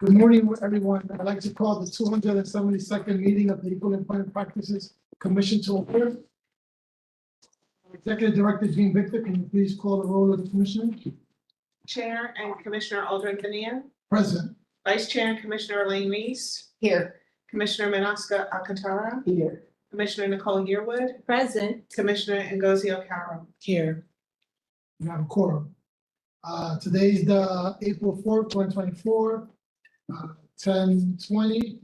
Good morning, everyone. I'd like to call the 272nd meeting of the Equal Employment Practices Commission to order. Executive Director Jean Victor, can you please call the roll of the commissioner? Chair and Commissioner Aldrin Vania. Present. Vice Chair and Commissioner Elaine Reese. Here. Commissioner Manaska Alcantara. Here. Commissioner Nicole Yearwood. Present. Commissioner Ngozi Okaro. Here. We have a quorum. Today's the April 4th, 2024, 10:20.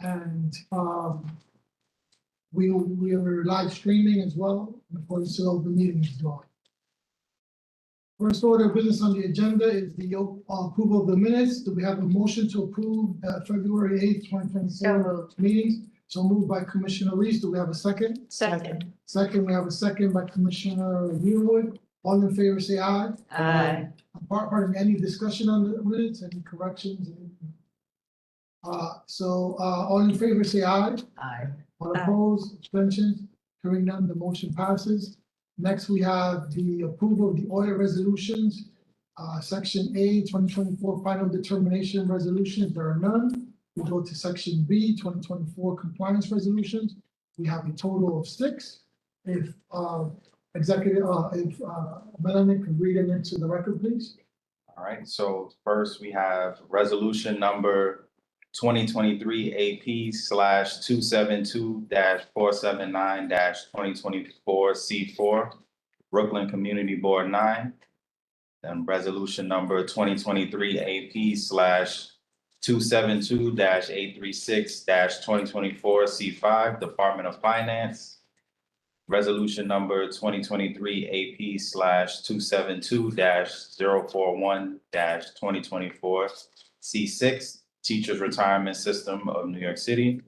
And we are live streaming as well, and of course, the open meeting is going. First order of business on the agenda is the approval of the minutes. Do we have a motion to approve February 8th, 2024 meetings? So moved by Commissioner Reese. Do we have a second? Second. Second, we have a second by Commissioner Yearwood. All in favor, say aye. Aye. Pardon me, any discussion on the minutes, any corrections? All in favor, say aye. Aye. All opposed, abstentions, hearing none, the motion passes. Next, we have the approval of the audit resolutions. Section A, 2024 final determination resolutions, there are none. We go to section B, 2024 compliance resolutions. We have a total of 6. If Melanie can read them into the record, please. All right, so first we have resolution number 2023 AP/272-479-2024 C4, Brooklyn Community Board 9. Then resolution number 2023 AP/272-836-2024 C5, Department of Finance. Resolution number 2023 AP/272-041-2024 C6, Teachers Retirement System of New York City.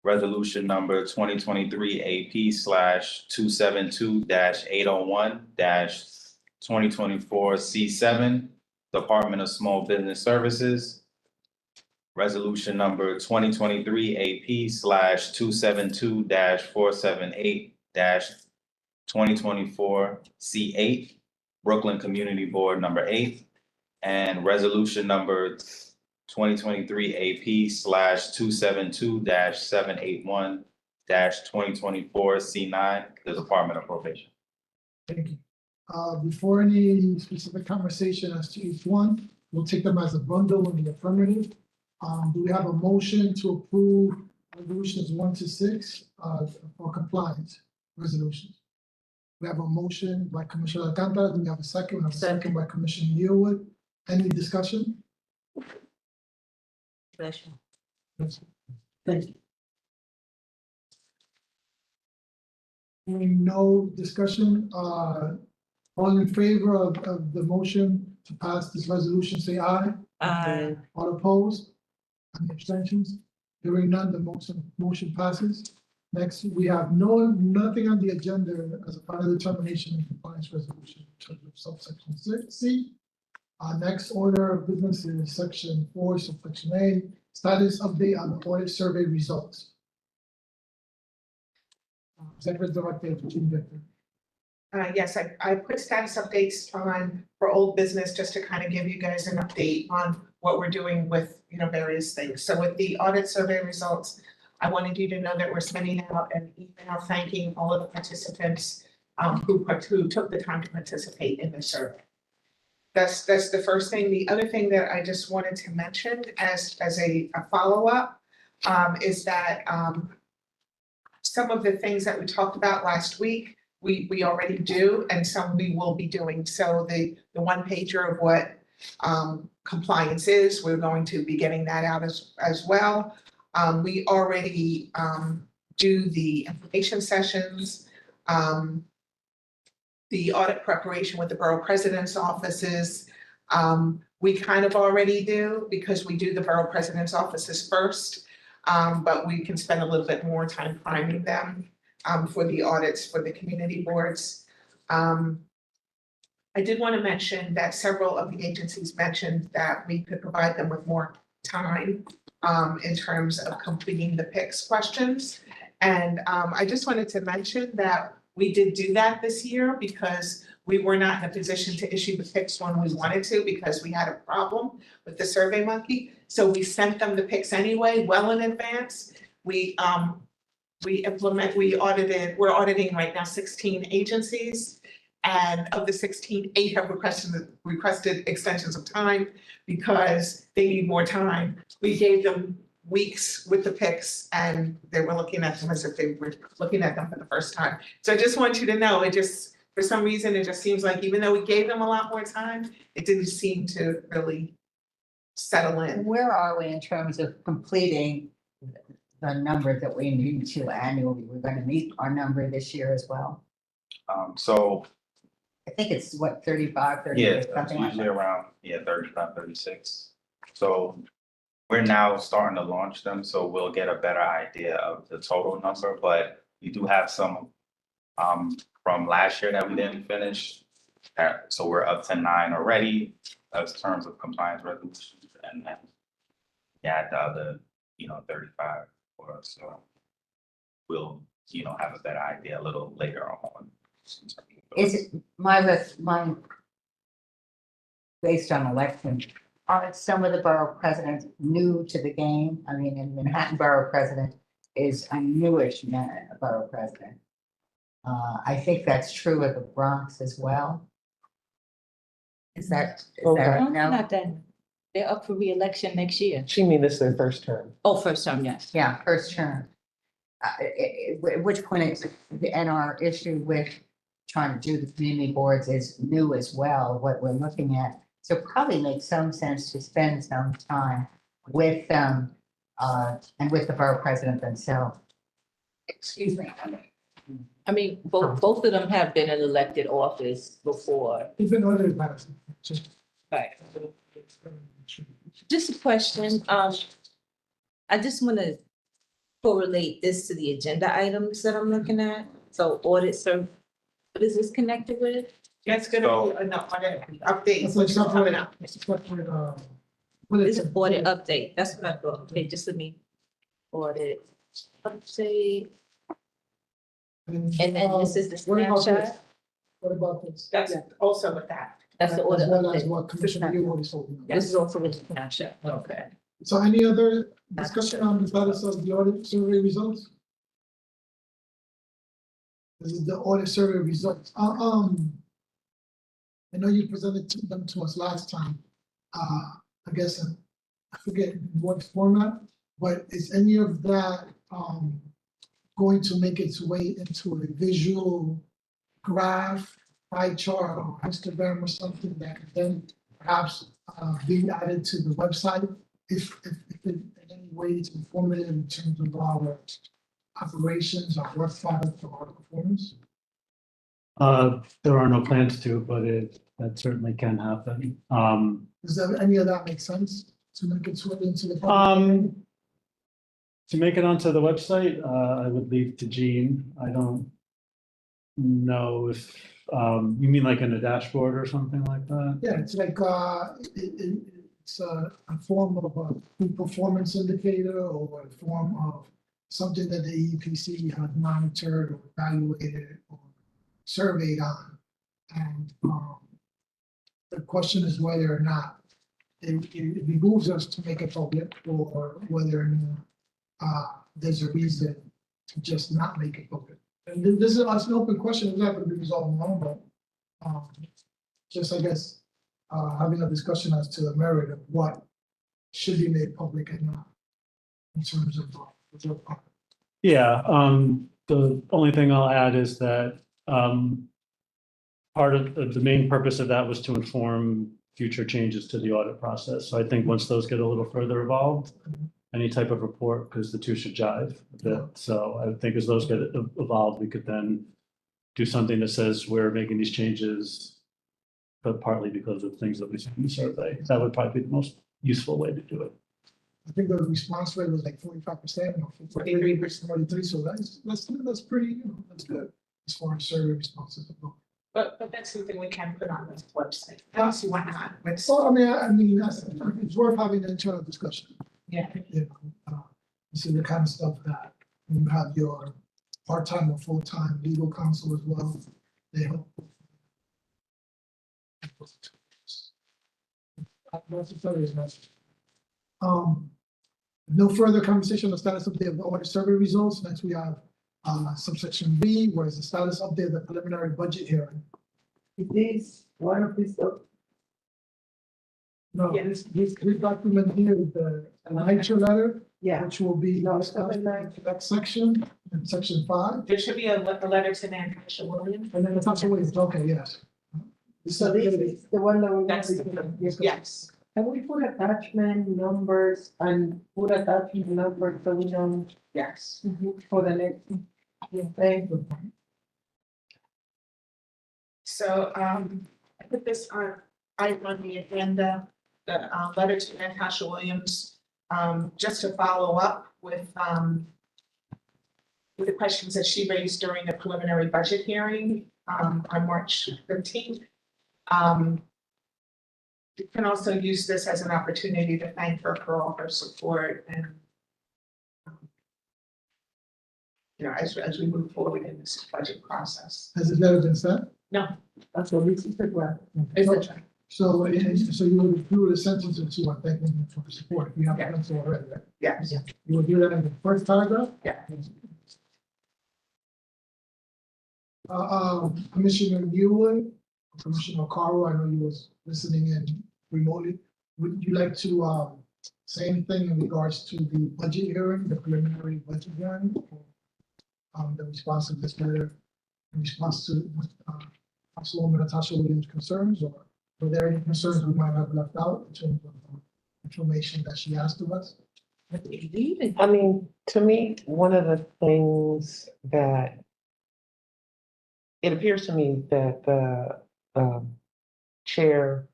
Resolution number 2023 AP/272-801-2024 C7, Department of Small Business Services. Resolution number 2023 AP/272-478-2024 C8, Brooklyn Community Board number 8. And resolution number 2023 AP/272-781-2024 C9, the Department of Probation. Thank you. Before any specific conversation as to each one, we'll take them as a bundle in the affirmative. Do we have a motion to approve resolutions 1 to 6 for compliance resolutions? We have a motion by Commissioner Alcantara. Do we have a second? We have a second by Commissioner Yearwood. Any discussion? Discussion. Thank you. Hearing no discussion, all in favor of the motion to pass this resolution, say aye. Aye. All opposed? Any abstentions? Hearing none, the motion passes. Next, we have nothing on the agenda as a final determination and compliance resolution in terms of subsection C. Next order of business is section 4, subsection A, status update on the audit survey results. Executive Director Jean Victor. Yes, I put status updates on for old business just to kind of give you guys an update on what we're doing with, various things. So with the audit survey results, I wanted you to know that we're sending out an email thanking all of the participants who took the time to participate in the survey. That's the first thing. The other thing that I just wanted to mention as a follow-up is that some of the things that we talked about last week, we already do, and some we will be doing. So the one pager of what compliance is, we're going to be getting that out as well. We already do the information sessions, the audit preparation with the borough president's offices. We kind of already do because we do the borough president's offices first, but we can spend a little bit more time priming them for the audits for the community boards. I did want to mention that several of the agencies mentioned that we could provide them with more time in terms of completing the PICS questions. And I just wanted to mention that We did do that this year because we were not in a position to issue the picks when we wanted to because we had a problem with the Survey Monkey. So we sent them the picks anyway, well in advance. We we're auditing right now 16 agencies. And of the 16, 8 have requested extensions of time because they need more time. We gave them weeks with the picks and they were looking at them as if they were looking at them for the first time. So I just want you to know, for some reason, it just seems like even though we gave them a lot more time, it didn't seem to really settle in. Where are we in terms of completing the number that we need to annually? We're gonna meet our number this year as well. So, I think it's what, 35, yeah, 38, it's something like usually that. around, 35, 36. So we're now starting to launch them, so we'll get a better idea of the total number, but we do have some from last year that we didn't finish. So we're up to 9 already as terms of compliance resolutions, and then add the other, 35 for us, so we'll, have a better idea a little later on. Is it my based on election, are some of the borough presidents new to the game? I mean, in Manhattan Borough President is a newish borough president. I think that's true of the Bronx as well. Is that No, no? not that. They're up for reelection next year. She mean this is their first term. Oh, first time, yes. Yeah, first term. At which point it's, and our issue with trying to do the community boards is new as well, what we're looking at. So it probably makes some sense to spend some time with them, and with the borough president themselves. Excuse me. I mean, both of them have been in elected office before. Even other matters. Right. Just a question, I just want to correlate this to the agenda items that I'm looking at. So audit, so what is this connected with? That's gonna be an audit update, It's which like is coming separate, up. it's separate, This is audit update, that's what I thought. Okay, just let me audit update. And then this is the What about snapshot. this? What about this? That's also with that. That's the audit As well as update. what Commissioner Yu already told me. This is also with the snapshot, okay. So any other discussion on the status of the audit survey results? This is the audit survey results. I know you presented them to us last time. I guess, I forget what format, but is any of that, going to make its way into a visual graph, pie chart, or histogram or something that can then perhaps, be added to the website? If it in any way is informative in terms of our operations, our work product, or our performance? There are no plans to, but that certainly can happen. Does that, any of that make sense to make its way into the? To make it onto the website, I would leave to Jean. I don't know if, you mean like in a dashboard or something like that? Yeah, it's like, it's a form of a performance indicator or a form of something that the EEPC has monitored or evaluated or surveyed on. And, the question is whether or not it behooves us to make it public or whether or not, there's a reason to just not make it public. And this is an open question, it's not going to be resolved now, but, just, I guess, having a discussion as to the merit of what should be made public and not in terms of. Yeah, the only thing I'll add is that, part of the main purpose of that was to inform future changes to the audit process. So I think once those get a little further evolved, any type of report, because the two should jive a bit. So I think as those get evolved, we could then do something that says we're making these changes, but partly because of things that we see in the survey. That would probably be the most useful way to do it. I think the response rate was like 45% or 43%. 43, so that's pretty, that's good as far as survey responses go. But that's something we can put on the website. I don't see why not. It's, So, I mean, it's worth having an internal discussion. yeah. You know, this is the kind of stuff that when you have your part-time or full-time legal counsel as well. They help. No further conversation on the status update of the audit survey results. Next, we have subsection B, where is the status update of the preliminary budget hearing. It is one of these, No, this document here is the nature letter, yeah, which will be No, discussed in okay. the next section, in section 5. There should be a letter to Natasha Williams. And then it's actually, okay, yes. so this is the one that we're. That's, yes. Can we put attachment numbers and put attachment numbers so we know Yes. for the next? Thank you. So, I put this on, item on the agenda, the, letter to Natasha Williams, just to follow up with the questions that she raised during the preliminary budget hearing, on March 15th. You can also use this as an opportunity to thank her for all her support and, you know, as we move forward in this budget process. Has it letter been sent? No, That's what this is the one. it's a, So you will do the sentence or two, I think, for the support, if you haven't done so already, right? yes, You will do that in the first paragraph? yeah. Commissioner Newland, Commissioner Carl, I know you was listening in remotely. Would you like to, say anything in regards to the budget hearing, the preliminary budget hearing? The response of this letter, in response to, Councilwoman Natasha Williams' concerns, or were there any concerns we might have left out in terms of information that she asked of us? I mean, to me, one of the things that it appears to me that the chair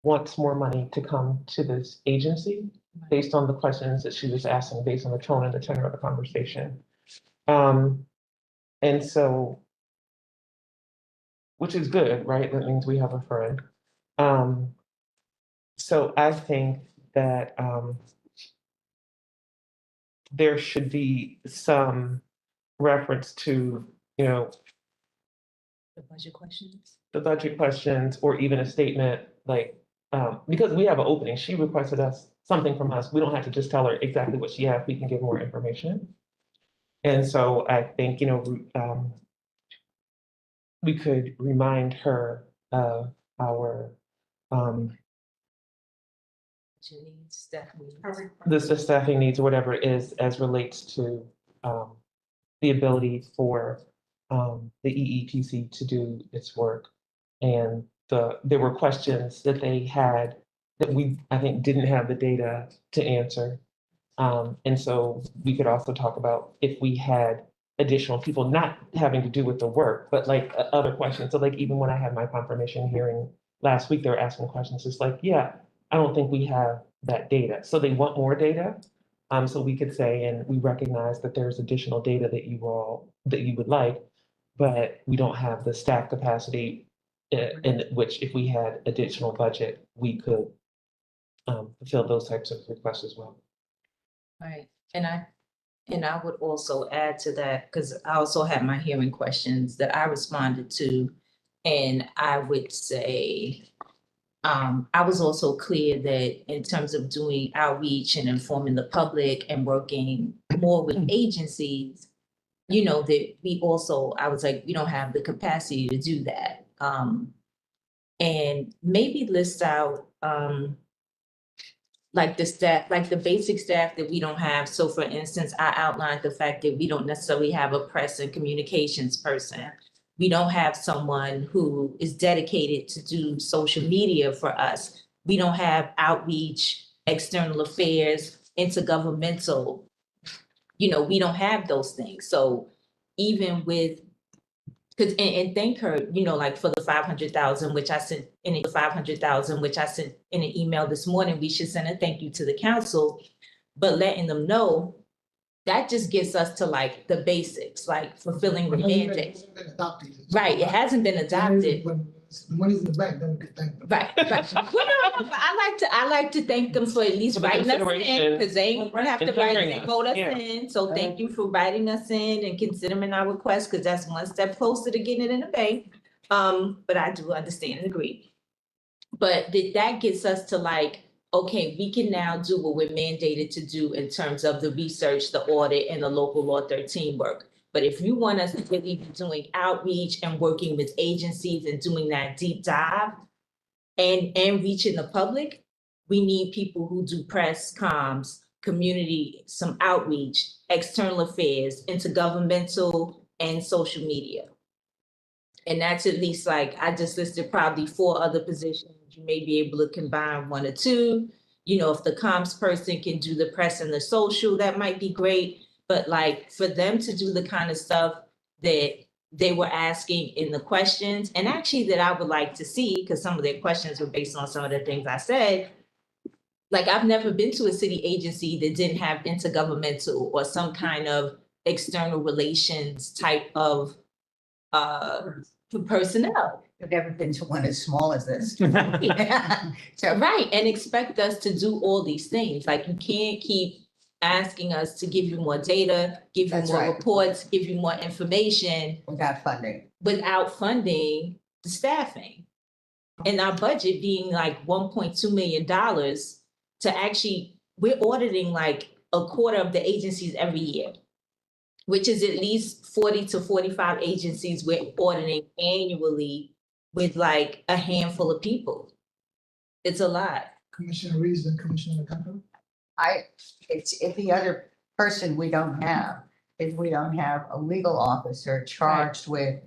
wants more money to come to this agency based on the questions that she was asking, based on the tone and the tenor of the conversation. And so, which is good, right? That means we have a friend. So I think that there should be some reference to, you know, The budget questions. the budget questions, or even a statement like, because we have an opening, she requested us something from us. We don't have to just tell her exactly what she has. We can give more information. And so I think, you know, we could remind her of our, Staff meetings. the staffing needs or whatever it is as relates to the ability for the EEPC to do its work. And there were questions that they had that we, I think, didn't have the data to answer. And so we could also talk about if we had additional people not having to do with the work, but like other questions. So like even when I had my confirmation hearing last week, they were asking questions. It's like, yeah, I don't think we have that data. So they want more data. So we could say, and we recognize that there's additional data that you would like, but we don't have the staff capacity in which if we had additional budget, we could fulfill those types of requests as well. Right, and I would also add to that, because I also had my hearing questions that I responded to. And I would say, I was also clear that in terms of doing outreach and informing the public and working more with agencies, you know, that we also, I was like, we don't have the capacity to do that. And maybe list out, like the staff, like the basic staff that we don't have. So for instance, I outlined the fact that we don't necessarily have a press and communications person. We don't have someone who is dedicated to do social media for us. We don't have outreach, external affairs, intergovernmental. You know, we don't have those things. So even with, and thank her, you know, like for the 500,000, which I sent in the 500,000, which I sent in an email this morning, we should send a thank you to the council, but letting them know that just gets us to like the basics, like fulfilling the mandate. Right, it hasn't been adopted. When The money's in the bank, then we can thank them. Right, right. Well, no, but I like to thank them for at least For the writing us in, consideration. because they ain't gonna have to write, Considering they us, vote us yeah. in, so thank you for writing us in and considering our request, because that's one step closer to getting it in the bank. But I do understand and agree. But that gets us to like, okay, we can now do what we're mandated to do in terms of the research, the audit, and the local law 13 work. But if you want us to really be doing outreach and working with agencies and doing that deep dive and reaching the public, we need people who do press, comms, community, some outreach, external affairs, intergovernmental, and social media. And that's at least like, I just listed probably 4 other positions. You may be able to combine 1 or 2. You know, if the comms person can do the press and the social, that might be great. But like for them to do the kind of stuff that they were asking in the questions, and actually that I would like to see, because some of their questions were based on some of the things I said. Like I've never been to a city agency that didn't have intergovernmental or some kind of external relations type of personnel. I've never been to one as small as this. So, Right, and expect us to do all these things. Like you can't keep asking us to give you more data, give you That's more right. reports, give you more information without funding. without funding the staffing. And our budget being like $1.2 million to actually, we're auditing like a quarter of the agencies every year, which is at least 40 to 45 agencies we're auditing annually with like a handful of people. It's a lot. Commissioner Reeves and Commissioner Alcantara. It's the other person we don't have, is we don't have a legal officer charged with,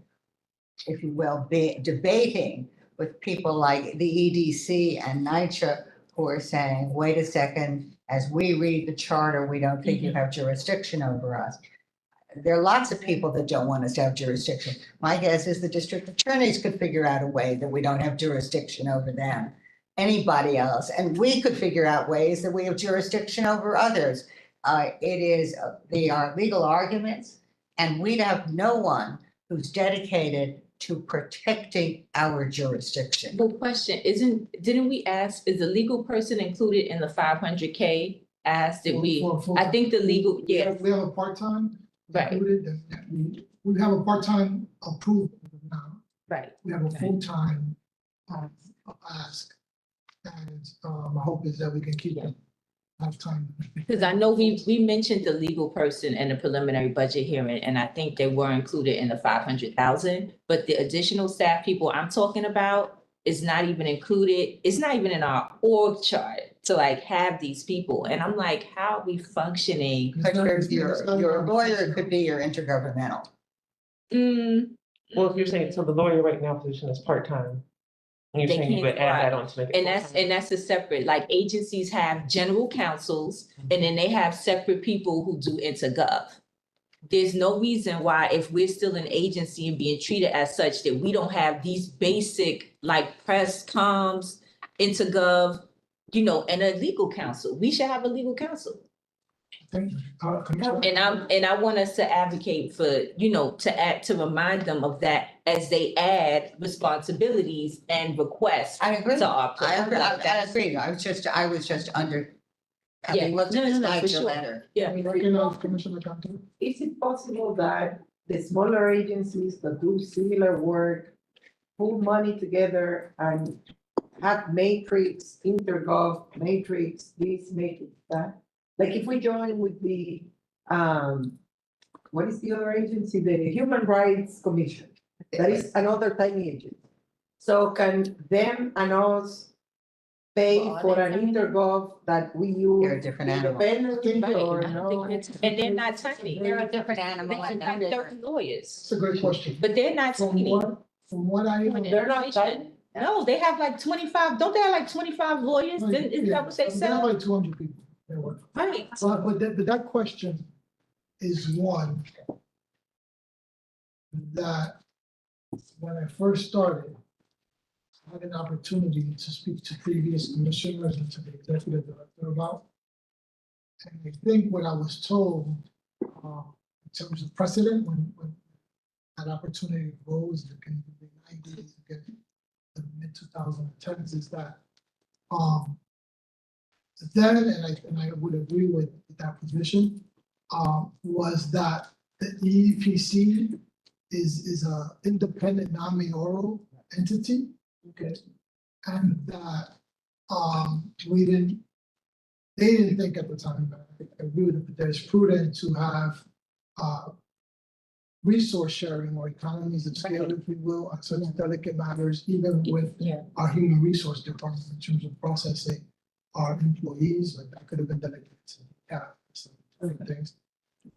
if you will, debating with people like the EDC and NYCHA who are saying, wait a second, as we read the charter, we don't think you have jurisdiction over us. There are lots of people that don't want us to have jurisdiction. My guess is the district attorneys could figure out a way that we don't have jurisdiction over them. Anybody else, and we could figure out ways that we have jurisdiction over others. They are legal arguments, and we'd have no one who's dedicated to protecting our jurisdiction. But question, didn't we ask, is the legal person included in the 500K ask that we, I think the legal, yeah, We have a part-time right, included, we have a part-time approved now. right. We have a full-time ask. And my hope is that we can keep it half-time. Because I know we mentioned the legal person in the preliminary budget hearing, and I think they were included in the 500,000. But the additional staff people I'm talking about is not even included. It's not even in our org chart to like have these people. And I'm like, how are we functioning? But your lawyer could be your intergovernmental. Well, if you're saying, so the lawyer right now position is part-time. And you're They saying you can't would add that go on to make it. And that's a separate, like agencies have general counsels, and then they have separate people who do intergov. There's no reason why, if we're still an agency and being treated as such, that we don't have these basic like press, comms, intergov, you know, and a legal counsel. We should have a legal counsel. Commissioner? And I want us to advocate for, you know, to remind them of that as they add responsibilities and requests I agree. to our. I agree. I was just under. Yeah. Looked No, at no, the no, for NYCHA sure. letter. Yeah. Commissioner Alcantara? Is it possible that the smaller agencies that do similar work pull money together and have matrix, intergov, matrix, this, matrix, that? Like if we join with the, what is the other agency? The Human Rights Commission. That is another tiny agency. So can them and us pay Well, for they an tiny? intergov that we use? They're a different animal. independently Right, or and I no? think and they're not tiny. They're a different They animal. have like 30 lawyers, It's a great question. but they're not tiny. From what I. They're not tiny? No, they have like 25, don't they have like 25 lawyers? Isn't that what they They have said? like 200 people. They work. Right. But that question is one that when I first started, I had an opportunity to speak to previous commissioners and to the executive director about. And I think what I was told, in terms of precedent, when that opportunity arose, it can be 90 days to get 2010s is that, then, and I would agree with that position, was that the EEPC is a independent non-mayoral entity. Okay. And that, they didn't think at the time, but I agree with it, that it's prudent to have, resource sharing or economies of scale, if we will, on such delicate matters, even with our human resource department in terms of processing our employees, like that could have been delegated to, some other things.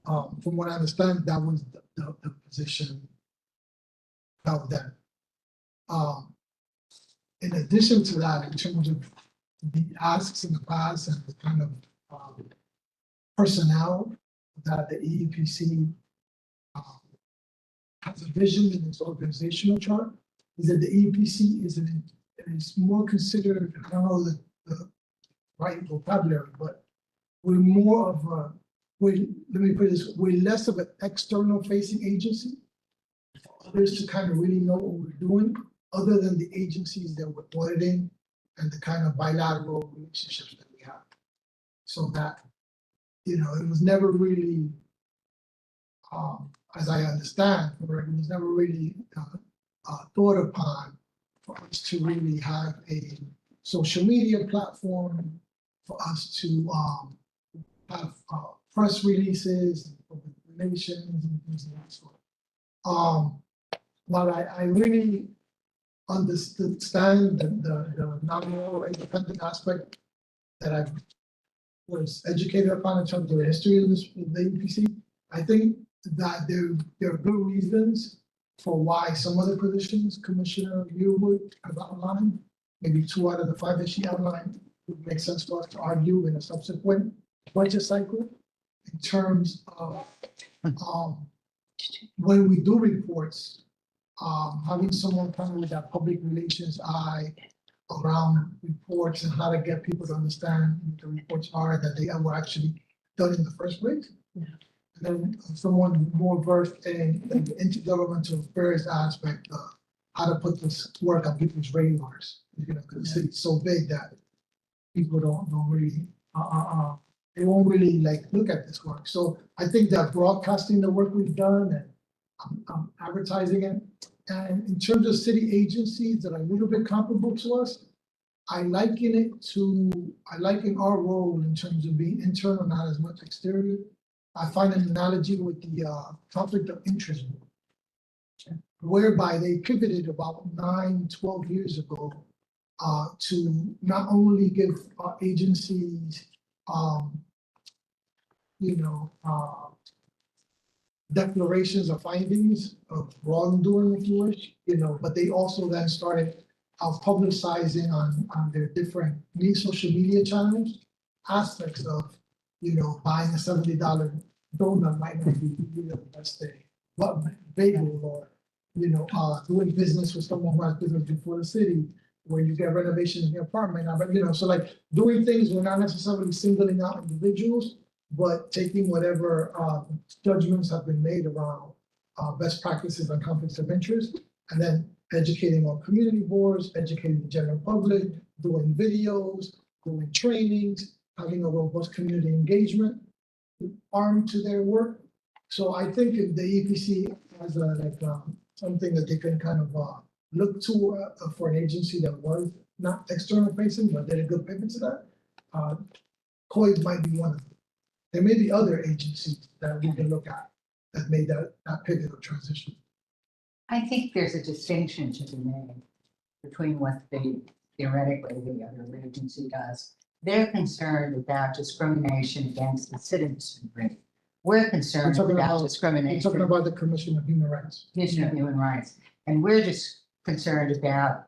From what I understand, that was the position out there. In addition to that, in terms of the asks in the past and the kind of personnel that the EEPC has a vision in its organizational chart, is that the EEPC is more considered, I don't know the right vocabulary, but we're more of a, let me put this, we're less of an external facing agency. For others to kind of really know what we're doing, other than the agencies that we're auditing and the kind of bilateral relationships that we have. So that, it was never really, as I understand, it was never really thought upon for us to really have a social media platform, for us to have press releases, relations, and things of that sort. While I really understand the nominal independent aspect that I was educated upon in terms of the history of the EPC, I think that there are good reasons for why some of the positions Commissioner Yearwood have outlined, maybe 2 out of the 5 that she outlined, would make sense for us to argue in a subsequent budget cycle in terms of when we do reports, having someone kind of with that public relations eye around reports and how to get people to understand what the reports are that they were actually done in the first place. Yeah. And then someone more versed in the intergovernmental affairs aspect of how to put this work on people's radars. Because the city's so big that people don't really, they won't really look at this work. So I think that broadcasting the work we've done and advertising it, and in terms of city agencies that are a little bit comparable to us, I liken our role in terms of being internal, not as much exterior. I find an analogy with the conflict of interest board, whereby they pivoted about 9-12 years ago to not only give agencies, declarations or findings of wrongdoing, if you wish, but they also then started publicizing on their different social media channels aspects of, buying a $70 donut might not be the best thing, but bagel or, doing business with someone who has business before the city, where you get renovations in your apartment, but so doing things, we're not necessarily singling out individuals, but taking whatever judgments have been made around best practices on conflicts of interest, and then educating on community boards, educating the general public, doing videos, doing trainings, having a robust community engagement arm to their work. So I think if the EPC has something that they can kind of look to for an agency that was not external facing, but did a good pivot to that, COID might be one of them. There may be other agencies that we can look at that made that pivot or transition. I think there's a distinction to be made between what theoretically the other agency does. They're concerned about discrimination against the citizenry. We're concerned about discrimination. You're talking about the Commission of Human Rights. Commission of Human Rights. And we're just concerned about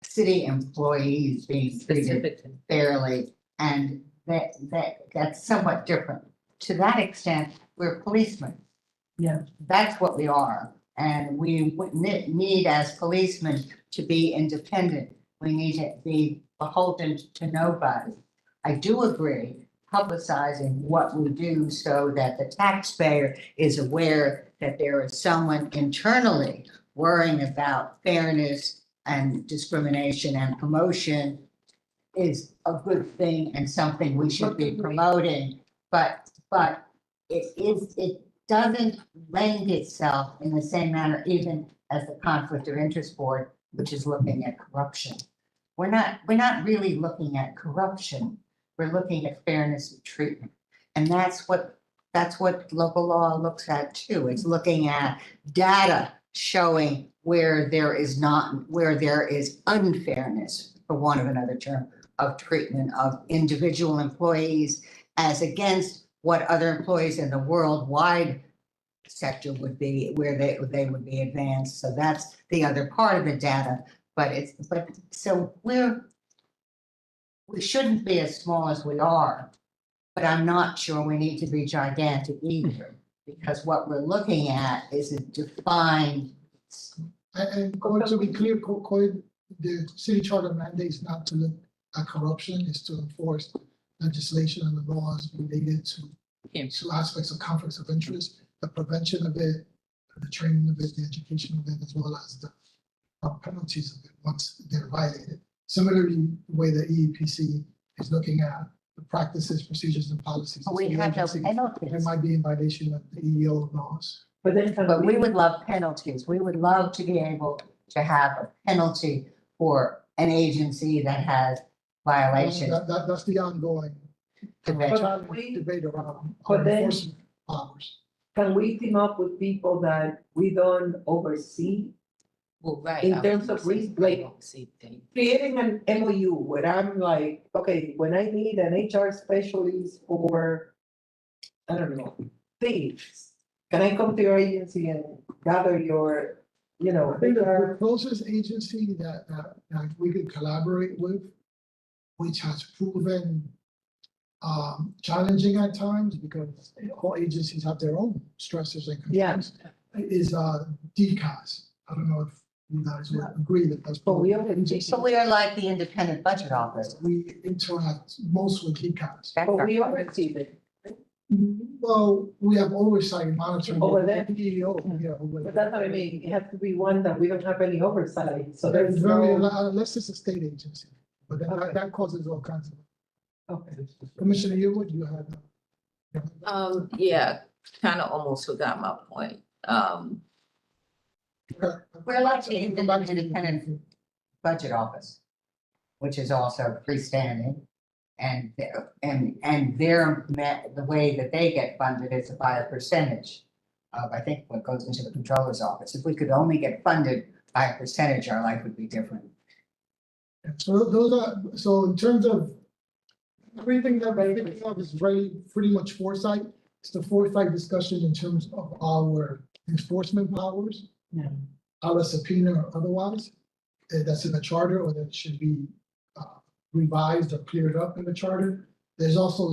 city employees being treated fairly, and that's somewhat different. To that extent, we're policemen. Yeah. That's what we are. And we need as policemen to be independent. We need to be beholden to nobody. I do agree, publicizing what we do so that the taxpayer is aware that there is someone internally worrying about fairness and discrimination and promotion is a good thing and something we should be promoting. But it doesn't lend itself in the same manner even as the Conflict of Interest Board, which is looking at corruption. We're not really looking at corruption. We're looking at fairness of treatment. And that's what local law looks at too. It's looking at data showing where there is unfairness, for want of another term, of treatment of individual employees as against what other employees in the worldwide sector would be, where they would be advanced. So that's the other part of the data. So we shouldn't be as small as we are, but I'm not sure we need to be gigantic either, because what we're looking at is a defined. And going to be clear, the city charter mandates not to look at corruption, is to enforce legislation and the laws related to aspects of conflicts of interest, the prevention of it, the training of it, the education of it, as well as the penalties of it once they're violated. Similarly, the way the EEPC is looking at the practices, procedures, and policies. But we have no It penalties. might be in violation of the EEO laws. But then But we would love penalties. We would love to be able to have a penalty for an agency that has violations. That's the ongoing Debate. debate around But then- enforcement powers. can we team up with people that we don't oversee? Well, right. In I was terms gonna of say, risk, I like- don't see things. Creating an MOU where I'm like, okay, when I need an HR specialist for, I don't know, things, can I come to your agency and gather your, I think the HR? closest agency that we could collaborate with, which has proven challenging at times, because all agencies have their own stressors and Yeah. concerns, is DCAS. I don't know if you guys would agree that that's. But we already, So we are like the independent budget office. We interact most with DCAS. That's but our- we oversee it, Well, we have oversight monitoring. Over there? EEO, yeah. over but there. that's what I mean, it has to be one that we don't have any oversight, so There's there's very, no. unless it's a state agency, but Okay. that causes all kinds of. Okay. Commissioner Yewood, you had. Yeah, kind of almost forgot my point. We're like the independent budget office, which is also freestanding. And the way that they get funded is by a percentage of, I think, what goes into the controller's office. If we could only get funded by a percentage, our life would be different. So those are, so in terms of, everything that we're thinking of is pretty much foresight. It's the foresight discussion in terms of our enforcement powers. Yeah. Our subpoena or otherwise, that's in the charter, or that should be revised or cleared up in the charter. There's also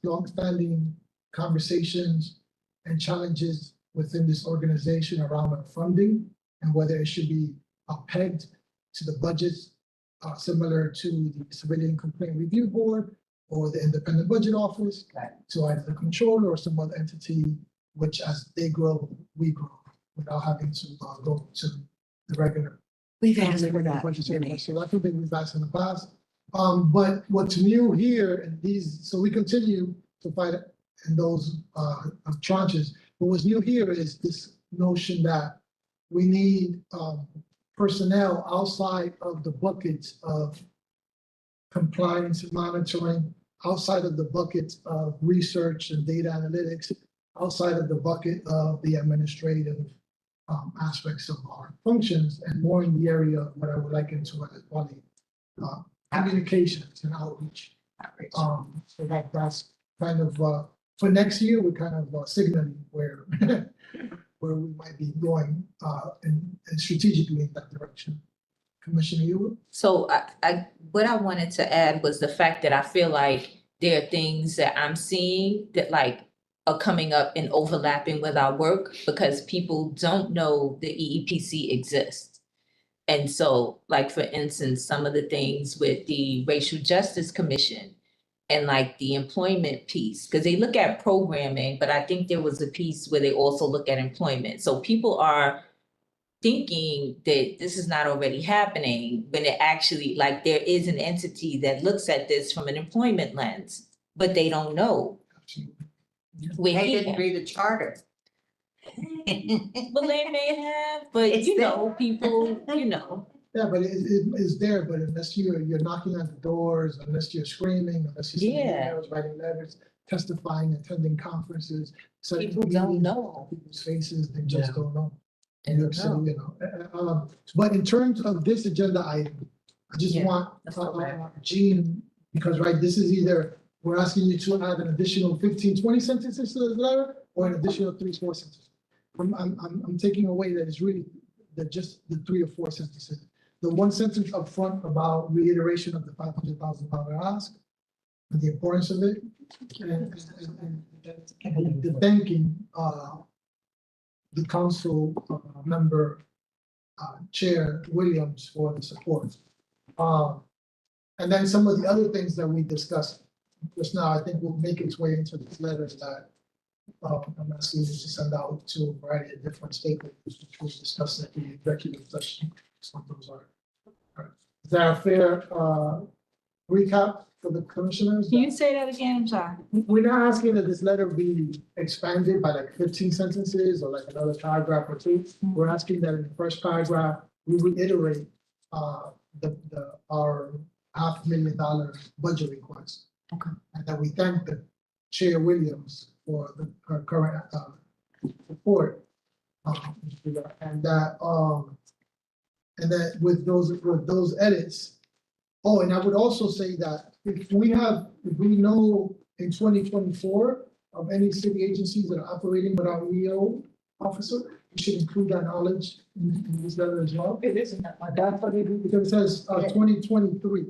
longstanding conversations and challenges within this organization around our funding and whether it should be pegged to the budgets similar to the Civilian Complaint Review Board or the Independent Budget Office, Right. to either the controller or some other entity, which as they grow, we grow, without having to go to the regular. We've So that's something we've asked in the past. But what's new here and so we continue to fight in those tranches. But what's new here is this notion that we need personnel outside of the buckets of compliance and monitoring, outside of the buckets of research and data analytics, outside of the bucket of the administrative aspects of our functions, and more in the area of what I would like into as quality communications and outreach. So that's kind of for next year, we're kind of signaling where where we might be going and strategically in that direction. Commissioner Ewell? So what I wanted to add was the fact that I feel like there are things that I'm seeing that like are coming up and overlapping with our work because people don't know the EEPC exists. And so, like, for instance, some of the things with the Racial Justice Commission and like the employment piece, because they look at programming, but I think there was a piece where they also look at employment. So people are thinking that this is not already happening, when it actually, like, there is an entity that looks at this from an employment lens, but they don't know. We're They here. didn't read the charter. Well, they may have, but It's you know, people, you know. Yeah, but it is there, but unless you're knocking on the doors, unless you're screaming, unless you're sending Yeah. emails, writing letters, testifying, attending conferences. setting People don't meetings, know. People's faces, they just don't know. They New don't York City, know. but in terms of this agenda item, I just Yeah, want, that's correct. Gene, because, right, this is either, we're asking you to add an additional 15, 20 sentences to the letter, or an additional 3, 4 sentences. I'm taking away that it's really just the 3 or 4 sentences. The 1 sentence up front about reiteration of the $500,000 ask, and the importance of it, and the thanking, the council member, Chair Williams for the support. And then some of the other things that we discussed just now, I think will make its way into the letters that I'm asking you to send out to a variety of different stakeholders, which we discussed at the executive session. Some of those are. All right. Is that a fair recap for the commissioners? Can you say that again? I'm sorry. We're not asking that this letter be expanded by like 15 sentences or like another paragraph or 2. We're asking that in the first paragraph, we reiterate our $500,000 budget request. Okay. And that we thank the Chair Williams for her current report. And that with those edits. Oh, and I would also say that if we know in 2024 of any city agencies that are operating without EO officer, we should include that knowledge in this letter as well. It isn't that much. That's what it is, because it says 2023.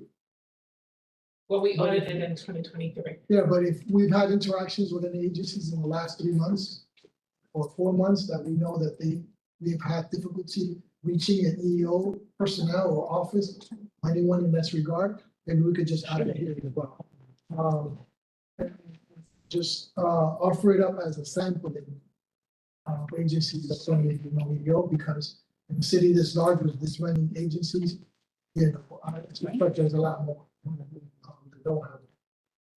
Well, we audited in 2023. Yeah, but if we've had interactions with any agencies in the last 3 months or 4 months that we know that we've had difficulty reaching an EO personnel or office, anyone in this regard, then we could just add it here as well. Just offer it up as a sampling of agencies that don't even know EO, because in a city this large with this many agencies, you know, I expect there's a lot more that don't have it.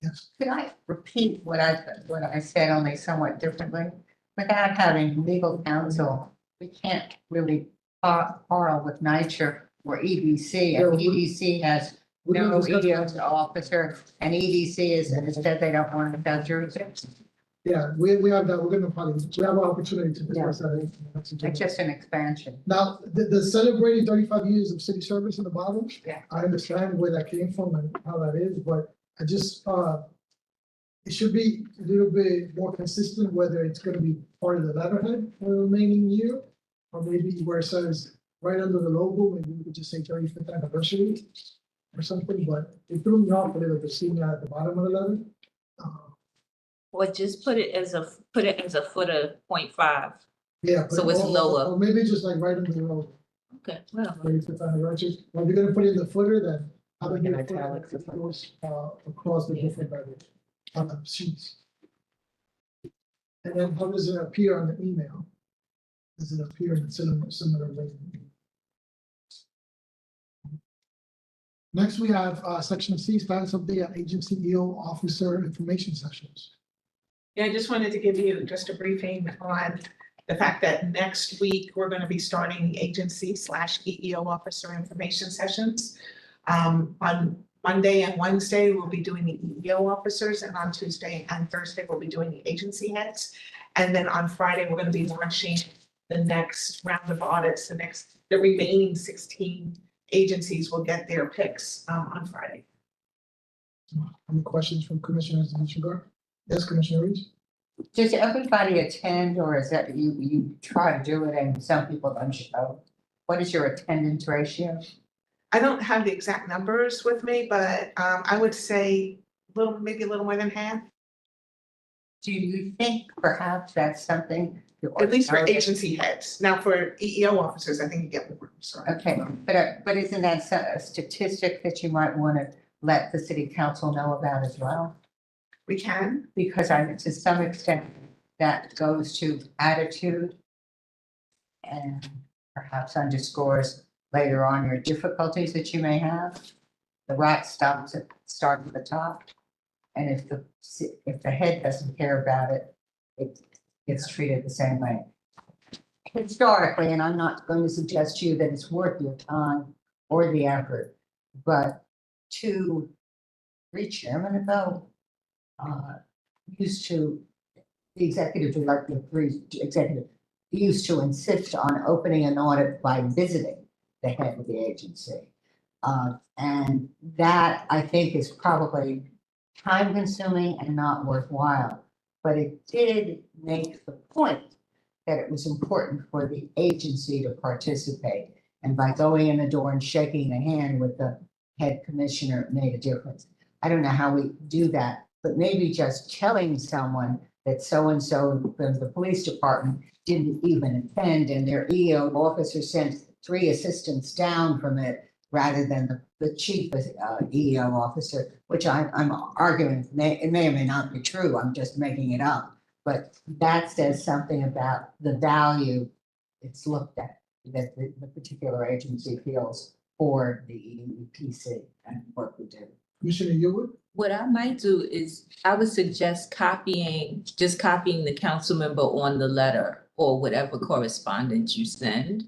Yes. Could I repeat what I said, only somewhat differently? Without having legal counsel, we can't really quarrel with NYCHR or EDC, and EDC has We're gonna no discuss EO that. officer, and EDC is, said they don't want to have jurisdiction. Yeah, we have that, we have an opportunity to discuss that. in the next agenda. It's just an expansion. Now, the celebrating 35 years of city service in the bottom. Yeah. I understand where that came from and how that is, but I just, it should be a little bit more consistent, whether it's gonna be part of the letterhead for the remaining year, or maybe where it says right under the logo, maybe we could just say 35th anniversary or something, but it threw me off a little bit seeing that at the bottom of the letter. Or just put it as a footer 0.5. Yeah. So it's lower. Or maybe just like right under the logo. Okay, well, 35th anniversary. Well, if you're gonna put it in the footer, then have it Like be in a footer italics or that goes across the different letters on the sheets. And then how does it appear on the email? Does it appear in a similar way? Next, we have section C, status of the agency EO officer information sessions. Yeah, I just wanted to give you just a briefing on the fact that next week, we're gonna be starting the agency/EEO officer information sessions. On Monday and Wednesday, we'll be doing the EEO officers, and on Tuesday and Thursday, we'll be doing the agency heads. And then on Friday, we're gonna be launching the next round of audits, the remaining 16 agencies will get their picks on Friday. Any questions from commissioners in this regard? Yes, Commissioner Reese? Does everybody attend, or is that you try to do it and some people don't show? What is your attendance ratio? I don't have the exact numbers with me, but I would say maybe a little more than half, Do you think perhaps that's something? at least for agency heads. Now for EEO officers, I think you get more, sorry. Okay, but isn't that a statistic that you might want to let the city council know about as well? We can, Because to some extent, that goes to attitude. And perhaps underscores later on your difficulties that you may have. The rat stops at, start at the top. And if the head doesn't care about it, it gets treated the same way. Historically, and I'm not going to suggest to you that it's worth your time or the effort, but 3 chairmen ago, used to, the executive director, 3 executive, used to insist on opening an audit by visiting the head of the agency. And that, I think, is probably time consuming and not worthwhile. But it did make the point that it was important for the agency to participate. And by going in the door and shaking the hand with the head commissioner, it made a difference. I don't know how we do that, but maybe just telling someone that so-and-so from the police department didn't even attend and their EO officer sent 3 assistants down from it rather than the chief EO officer, which I'm arguing, it may or may not be true, I'm just making it up. But that says something about the value it's looked at, that the particular agency feels for the EEPC and what we do. Commissioner Yewood? What I might do is, I would suggest copying the council member on the letter or whatever correspondence you send.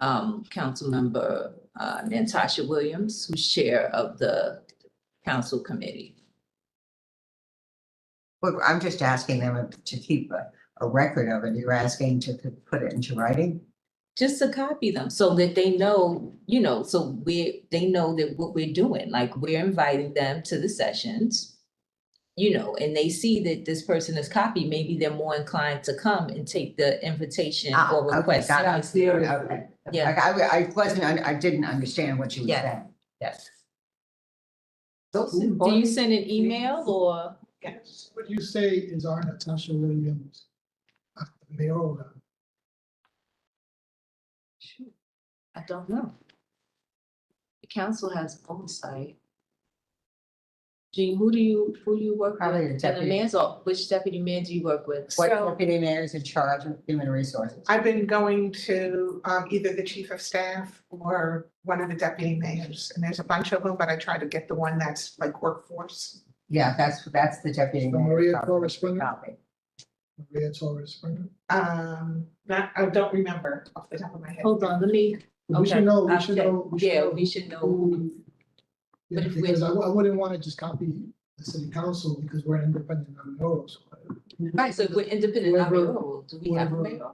Councilmember Natasha Williams, who's chair of the council committee. Well, I'm just asking them to keep a record of it. You're asking to put it into writing? Just to copy them so that they know, they know that what we're doing, like we're inviting them to the sessions. And they see that this person is copied, maybe they're more inclined to come and take the invitation or request. Okay. Yeah. I didn't understand what you were Yeah. saying. Yes. Those Do you important send an email or? Yes. What you say is our Natasha Williams, mayoral. I don't know. The council has oversight. Jean, who do you work Probably with? the And the deputy. mayor's office, which deputy mayor do you work with? What So- deputy mayor is in charge of human resources? I've been going to either the chief of staff or one of the deputy mayors, and there's a bunch of them, but I try to get the one that's like workforce. Yeah, that's the deputy So mayor. Maria probably Torres Springer? copy. Maria Torres Springer. I don't remember off the top of my head. Hold on, let me. We should know, we should Okay. know. Yeah, we should know who. Yeah, But if we- because I wouldn't want to just copy the city council because we're independent on those. Right, so we're independent of Whoever- mayoral. Do we have a whoever- mayor?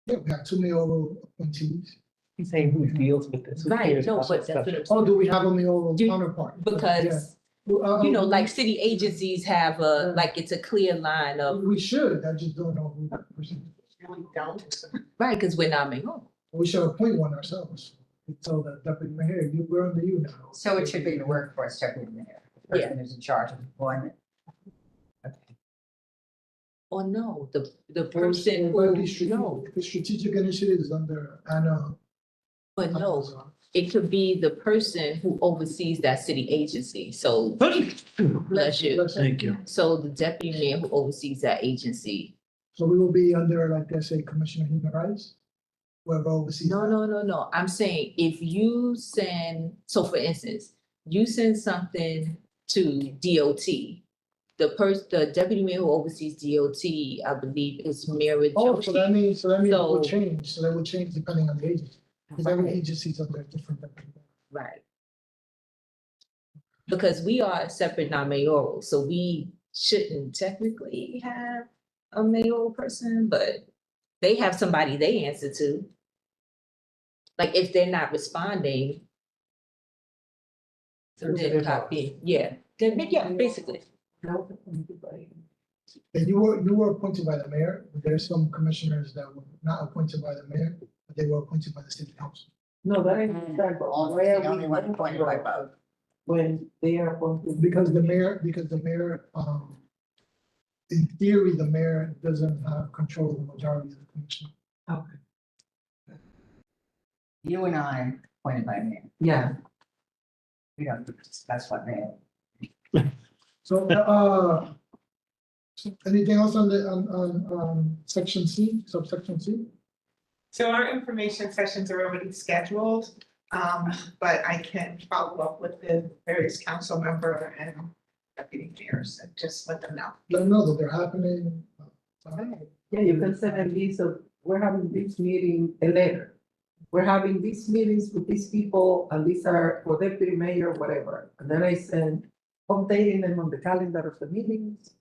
Yeah, we have 2 mayoral appointees. He's saying who deals with this. who Right, cares no, about but this that's stuff. what I'm Oh, do we have a mayoral Do- counterpart? Because, Yeah. like city agencies have like it's a clear line of, We should, I just don't know who that person is. Really don't. right, because we're not mayoral. We should appoint one ourselves. We tell the deputy mayor, we're under you now. So it should be the workforce deputy mayor, the person who's in charge of employment. Okay. Or no, the person Well, who, no, the strategic initiative is under Anna. but no, it could be the person who oversees that city agency. So, bless you. Thank you. So the deputy mayor who oversees that agency. So we will be under, like, let's say, Commissioner of Human Rights? Whoever oversees. No, that. no. I'm saying if you send, so for instance, you send something to DOT. The deputy mayor who oversees DOT, I believe, is Mira Oh, so that Joshi. means it will So- change, so that will change depending on the agency, because every agency is under different. Right. Because we are a separate non-mayoral, so we shouldn't technically have a mayoral person, but they have somebody they answer to. Like if they're not responding. Then copy, yeah, then, yeah, basically. And you were appointed by the mayor, but there's some commissioners that were not appointed by the mayor, but they were appointed by the city council. No, that is that, but where The only we one appointed by both. when they are appointed. Because the mayor, in theory, the mayor doesn't have control of the majority of the commission. Okay. You and I are appointed by mayor. Yeah. We don't discuss what mayor. So, so anything else on section C, subsection C? So our information sessions are already scheduled, but I can follow up with the various council member and deputy mayors and just let them know. Let them know that they're happening. Yeah, you can send a list of, we're having this meeting, a letter. We're having these meetings with these people, and these are for deputy mayor, whatever. And then I send, updating them on the calendar of the meetings.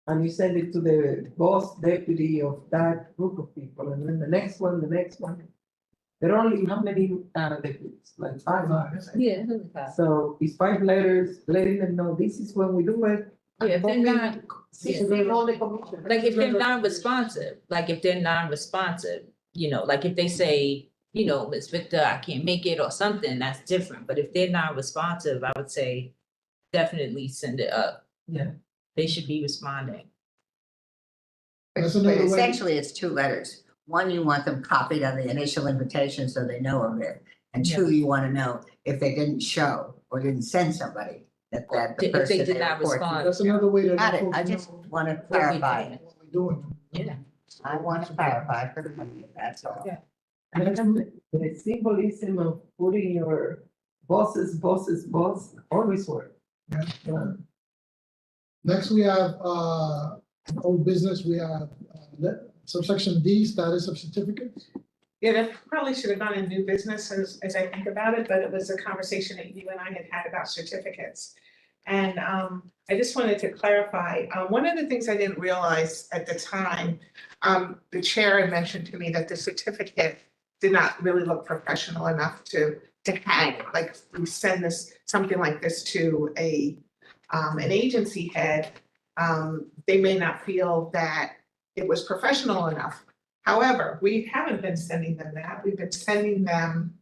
And you send it to the boss deputy of that group of people, and then the next one. There are only how many deputies? Like five. Yeah. So it's 5 letters, letting them know this is when we do it. Yeah, if they're not, See, they know the commission. like if they're non-responsive, you know, like if they say, you know, Ms. Victor, I can't make it or something, that's different. But if they're non-responsive, I would say definitely send it up. Yeah. They should be responding. That's But another way. essentially, it's 2 letters. One, you want them copied on the initial invitation so they know of it. And 2, you want to know if they didn't show or didn't send somebody that the If they person did they not report to. respond. That's another way to. let Got it. folks I just know want to What we clarify. doing. what we're doing. Yeah. I want to clarify for the company, that's all. Yeah. And the symbolism of putting your boss, always work. Yeah. Next, we have, old business, we have, subsection D, status of certificates. Yeah, that probably should have gone in new business as I think about it, but it was a conversation that you and I had about certificates. And I just wanted to clarify, one of the things I didn't realize at the time, the chair had mentioned to me that the certificate did not really look professional enough to hang, like we send this, something like this to an agency head, they may not feel that it was professional enough. However, we haven't been sending them that, we've been sending them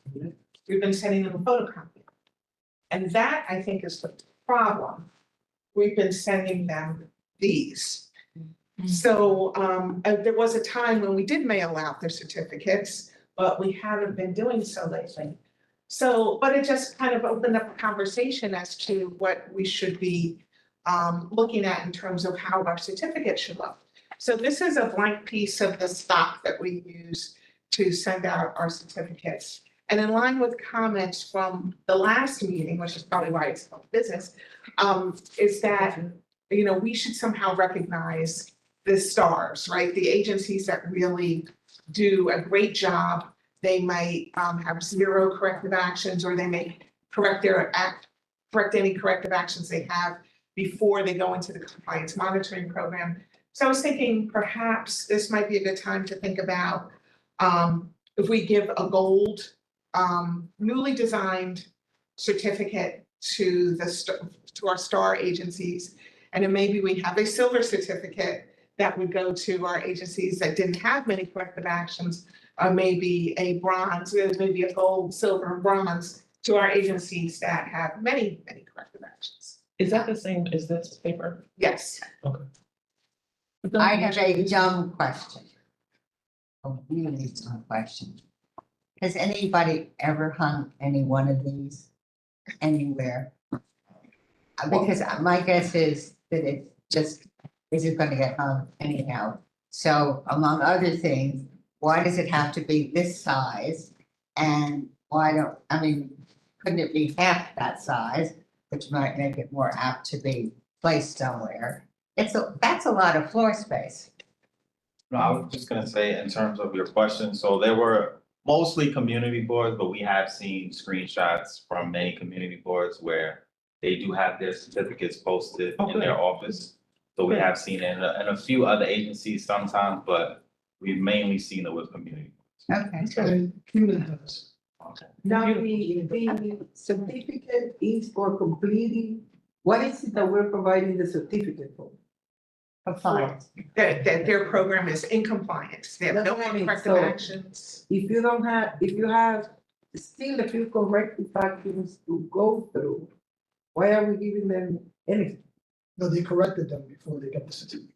a photocopy. And that, I think, is the problem. We've been sending them these. So there was a time when we did mail out their certificates, but we haven't been doing so lately. So, but it just kind of opened up a conversation as to what we should be looking at in terms of how our certificate should look. So this is a blank piece of the stock that we use to send out our certificates. And in line with comments from the last meeting, which is probably why it's called business, is that, you know, we should somehow recognize the stars, right? The agencies that really do a great job. They might have 0 corrective actions, or they may correct any corrective actions they have before they go into the compliance monitoring program. So I was thinking perhaps this might be a good time to think about if we give a gold newly designed certificate to our star agencies, and then maybe we have a silver certificate that would go to our agencies that didn't have many corrective actions, or maybe a bronze, maybe a gold, silver, and bronze to our agencies that have many corrective actions. Is that the same as this paper? Yes. Okay. I have a dumb question. A really dumb question. Has anybody ever hung any one of these anywhere? Because my guess is that it just isn't going to get hung anyhow. So among other things, why does it have to be this size? And couldn't it be half that size, which might make it more apt to be placed somewhere? That's a lot of floor space. No, I was just gonna say, in terms of your question, so there were mostly community boards, but we have seen screenshots from many community boards where they do have their certificates posted in their office. So we have seen it in a few other agencies sometimes, but we've mainly seen it with community. Okay. And CUNA does. Okay. Now, the certificate is for completing, what is it that we're providing the certificate for? Compliance. That their program is in compliance. They have no That's what I more mean. corrective So- actions. If you have still a few corrective actions to go through, why are we giving them anything? No, they corrected them before they got the certificate.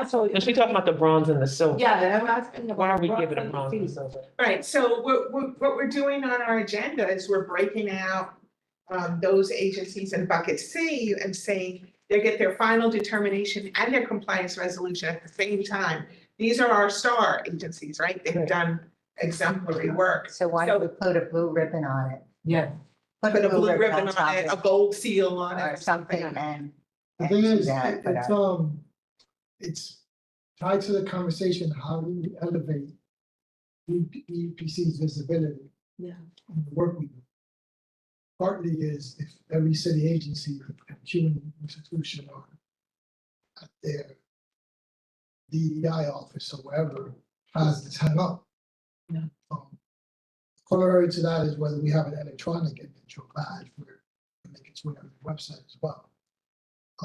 So. And she talking about the bronze and the silver. Yeah, I'm asking about. Why are we bronze giving them and bronze and silver. silver? Right, so what we're doing on our agenda is we're breaking out those agencies in bucket C and saying they get their final determination and their compliance resolution at the same time. these are our star agencies, right? They've done exemplary work. So why don't we put a blue ribbon on it? Yeah. Put a blue ribbon on top it, of a gold seal on it or or something. and. The thing and is, that, but it's tied to the conversation, how do we elevate EPC's visibility? Yeah. On the work we do. Partly is if every city agency and human institution or at their DEI office or wherever has this hung up. Yeah. Corollary to that is whether we have an electronic individual badge where we make its way on the website as well.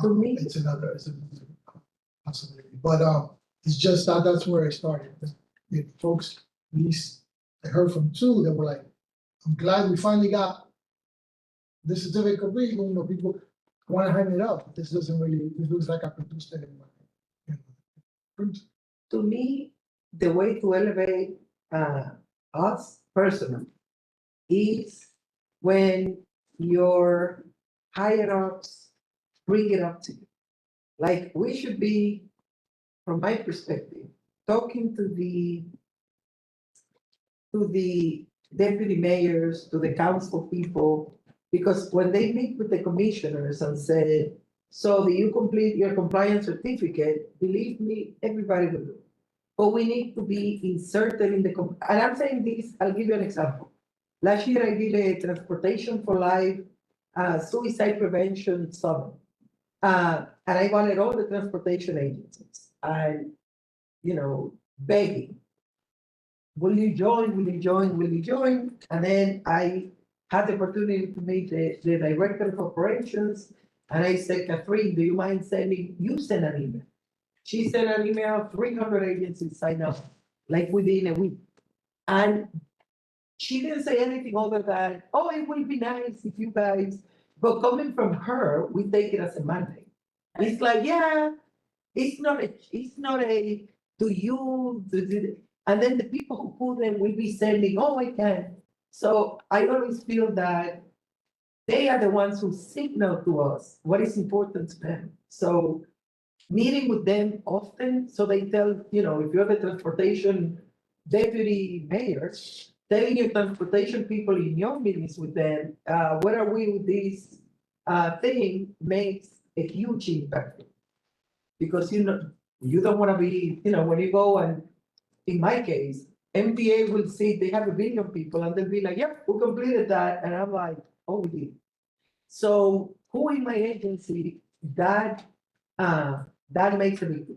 For me- It's another possibility, but it's just that's where it started. The folks, at least I heard from two that were like, I'm glad we finally got this certificate complete, you know, people want to hang it up. This doesn't really, this looks like I produced it in my. Print. To me, the way to elevate us personally is when your higher ups bring it up to you. Like, we should be, from my perspective, talking to the deputy mayors, to the council people, because when they meet with the commissioners and say, so do you complete your compliance certificate? Believe me, everybody will do. But we need to be inserted in the, and I'm saying this, I'll give you an example. Last year I did a Transportation for Life suicide prevention summit. And I wanted all the transportation agencies and, you know, begging. Will you join? Will you join? Will you join? And then I had the opportunity to meet the director of operations. And I said, Catherine, do you mind sending, you send an email. She sent an email, 300 agencies signed up, like within a week. And she didn't say anything other than, oh, it will be nice if you guys, but coming from her, we take it as a mandate. And it's like, yeah, it's not a, do you, and then the people who put them will be sending, oh, I can. So I always feel that they are the ones who signal to us what is important to them. So meeting with them often, so they tell, you know, if you're the transportation deputy mayor, telling your transportation people in your meetings with them, where are we with this thing makes a huge impact. Because, you know, you don't want to be, you know, when you go and, in my case, MTA will see they have 1 billion people and they'll be like, yep, we completed that. And I'm like, oh, we did. So who in my agency, that makes a big difference.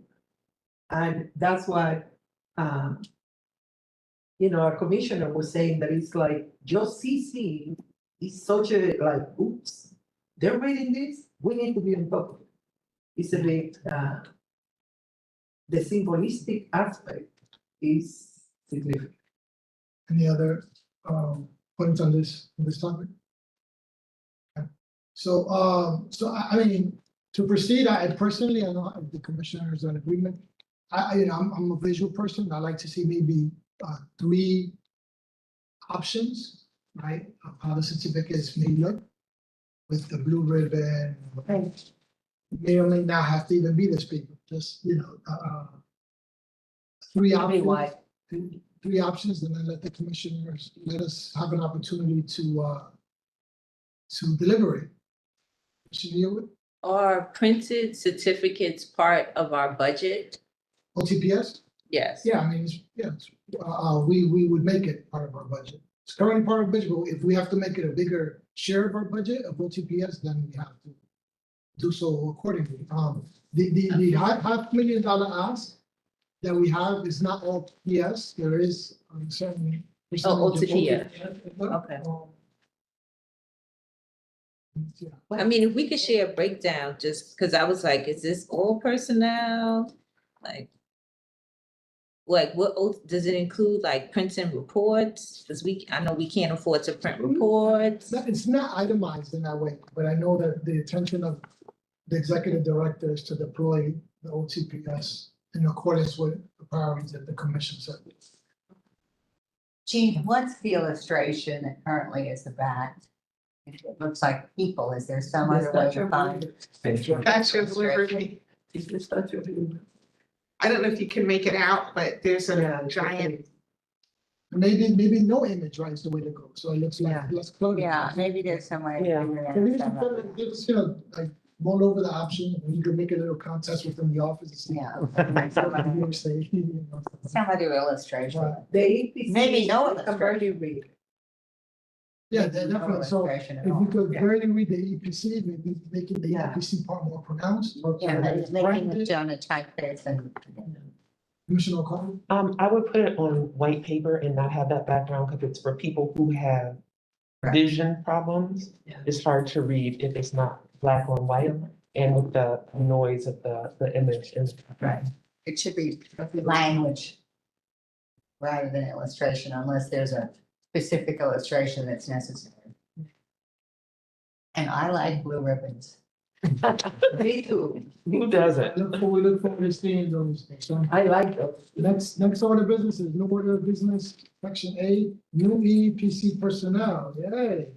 And that's what, you know, our commissioner was saying that it's like, just CC is such a, like, oops, they're reading this, we need to be on top of it. It's a bit, the symbolistic aspect is significant. Any other points on this topic? Okay. So I mean, to proceed, I personally, I know the commissioners are in agreement. You know, I'm a visual person. I like to see maybe 3 options, right? Of how the certificates may look with the blue ribbon. May or may not have to even be this paper, just, you know, 3 options. 3 options, and then let the commissioners, let us have an opportunity to deliberate. Are printed certificates part of our budget? OTPS? Yes. Yeah, I mean, we would make it part of our budget. It's currently part of our budget, but if we have to make it a bigger share of our budget of OTPS, then we have to do so accordingly. The $500,000 ask that we have is not all PS. There is a certain percentage. Oh, of OTPS. OTPS. Okay. Yeah. I mean, if we could share a breakdown, just because I was like, is this all personnel? Like what, does it include like printing reports? Because I know we can't afford to print reports. It's not itemized in that way, but I know that the intention of the executive director is to deploy the OTPS in accordance with the priorities that the commission set. Gene, what's the illustration that currently is the back? It looks like people. Is there some other way to find? Statue of Liberty. It's the Statue of Liberty. I don't know if you can make it out, but there's Yeah, a giant, Maybe no image, right, is the way to go, so it looks like Yeah. less cluttered. Yeah, maybe there's some way. to Yeah. figure So we that just out. put it- just, like, mull over the option, and you can make a little contest within the office. and see Yeah. what you say, you know. Some other illustration. Right. The EPC. Maybe no I can barely read. Yeah, Maybe no definitely, so illustration at if all. we could Yeah. barely read the EPC, maybe making the Yeah. EPC part more pronounced. Yeah, but making it done a typeface and. Commissioner O'Connell? I would put it on white paper and not have that background, because it's for people who have Right. vision problems. Yeah. It's hard to read if it's not black on white, and with the noise of the image is. Right. It should be language rather than illustration, unless there's a specific illustration that's necessary. And I like blue ribbons. Me too. Who doesn't? We look forward to seeing those. So I like those. next order of business is new order of business, section A, new EEPC personnel, yay.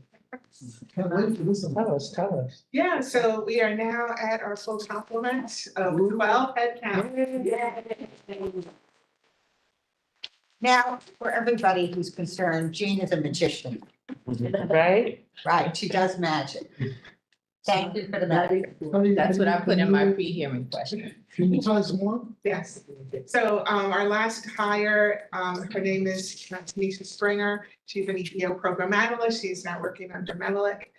Can't wait for this one. Tell us. yeah, so we are now at our full complement of 12 head count. Now, for everybody who's concerned, Jean is a magician, Right? right? She does magic. Thank you for the magic. That's what I put in my pre-hearing question. Can you tell us more? Yes. So our last hire, her name is Tanisha Springer. She's an EPO program analyst. She's now working under Menelik.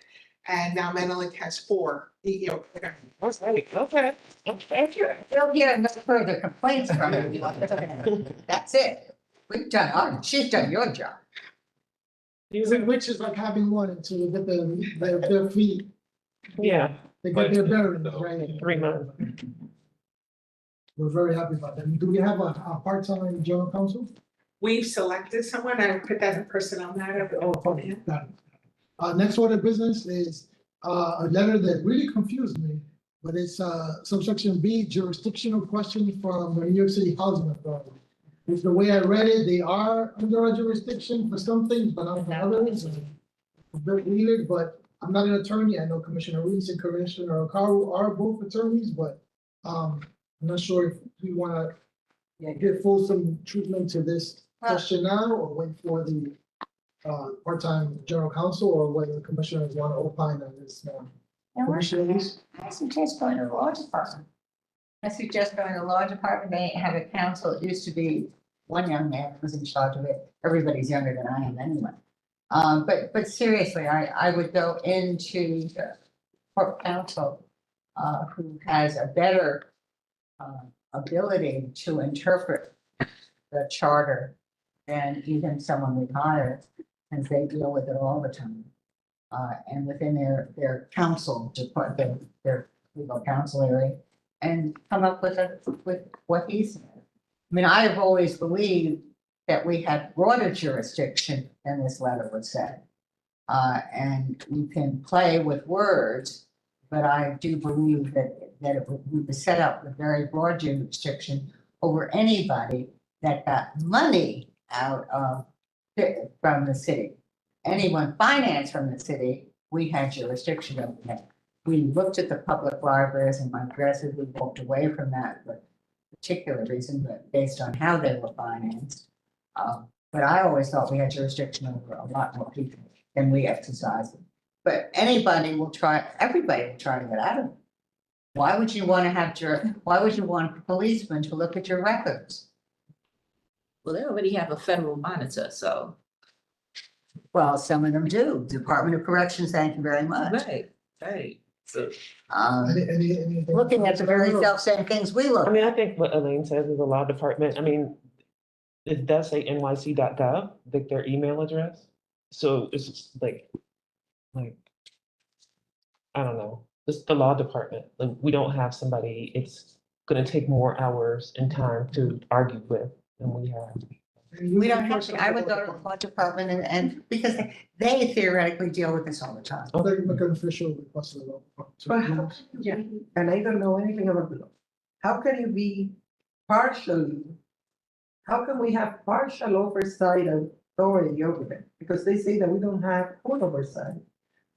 And now Menelik has 4 EPO programs. Okay. We'll hear no further complaints from you. That's it. We've done, she's done your job. Which is like having one until they get their feet, Yeah, they get their bearings, right? 3 months. We're very happy about that. Do we have a part-time general counsel? We've selected someone. I put that in personnel matter. Got it. Next order of business is, a letter that really confused me, but it's, subsection B, jurisdictional question from the New York City Housing Authority. It's the way I read it, they are under our jurisdiction for some things, but not for others. and it's very weird, but I'm not an attorney. I know Commissioner Reese and Commissioner Okaru are both attorneys, but, I'm not sure if we wanna give fulsome treatment to this question now, or wait for the part-time general counsel, or whether the commissioners want to opine on this now. Commissioner Reese? I suggest going to the law department. I suggest going to the law department. They have a council. It used to be one young man was in charge of it. Everybody's younger than I am anyway. But seriously, I would go into the court counsel, who has a better ability to interpret the charter than even someone we hire, since they deal with it all the time. And within their council department, their legal counsel area, and come up with what he said. I mean, I have always believed that we had broader jurisdiction than this letter would say. And you can play with words, but I do believe that it would be set up with very broad jurisdiction over anybody that got money out of, from the city. Anyone financed from the city, we had jurisdiction over that. We looked at the public libraries and aggressively walked away from that for a particular reason, but based on how they were financed. But I always thought we had jurisdiction over a lot more people than we exercised. But everybody will try to get out of it. Why would you want to have why would you want a policeman to look at your records? Well, they already have a federal monitor, so. Well, some of them do. Department of Corrections, thank you very much. Right. Anything? Looking at the very self-same things we look. I mean, I think what Elaine says is the law department, I mean, it does say nyc.gov, like their email address. So it's just like, I don't know, it's the law department. Like, we don't have somebody, it's gonna take more hours and time to argue with than we have. We don't have to, I would go to the law department and because they theoretically deal with this all the time. I'll make an official request to the law But how department. can you be- and I don't know anything about the law. How can you be partially? How can we have partial oversight of authority over them? Because they say that we don't have full oversight.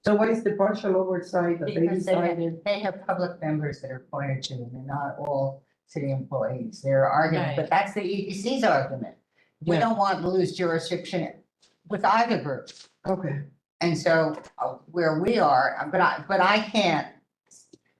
So what is the partial oversight that they Because decided? they have public members that are appointed to, and they're not all to the employees, their argument, but Right. that's the EPC's argument. We Yeah. don't want to lose jurisdiction with either group. Okay. And so where we are, but I can't,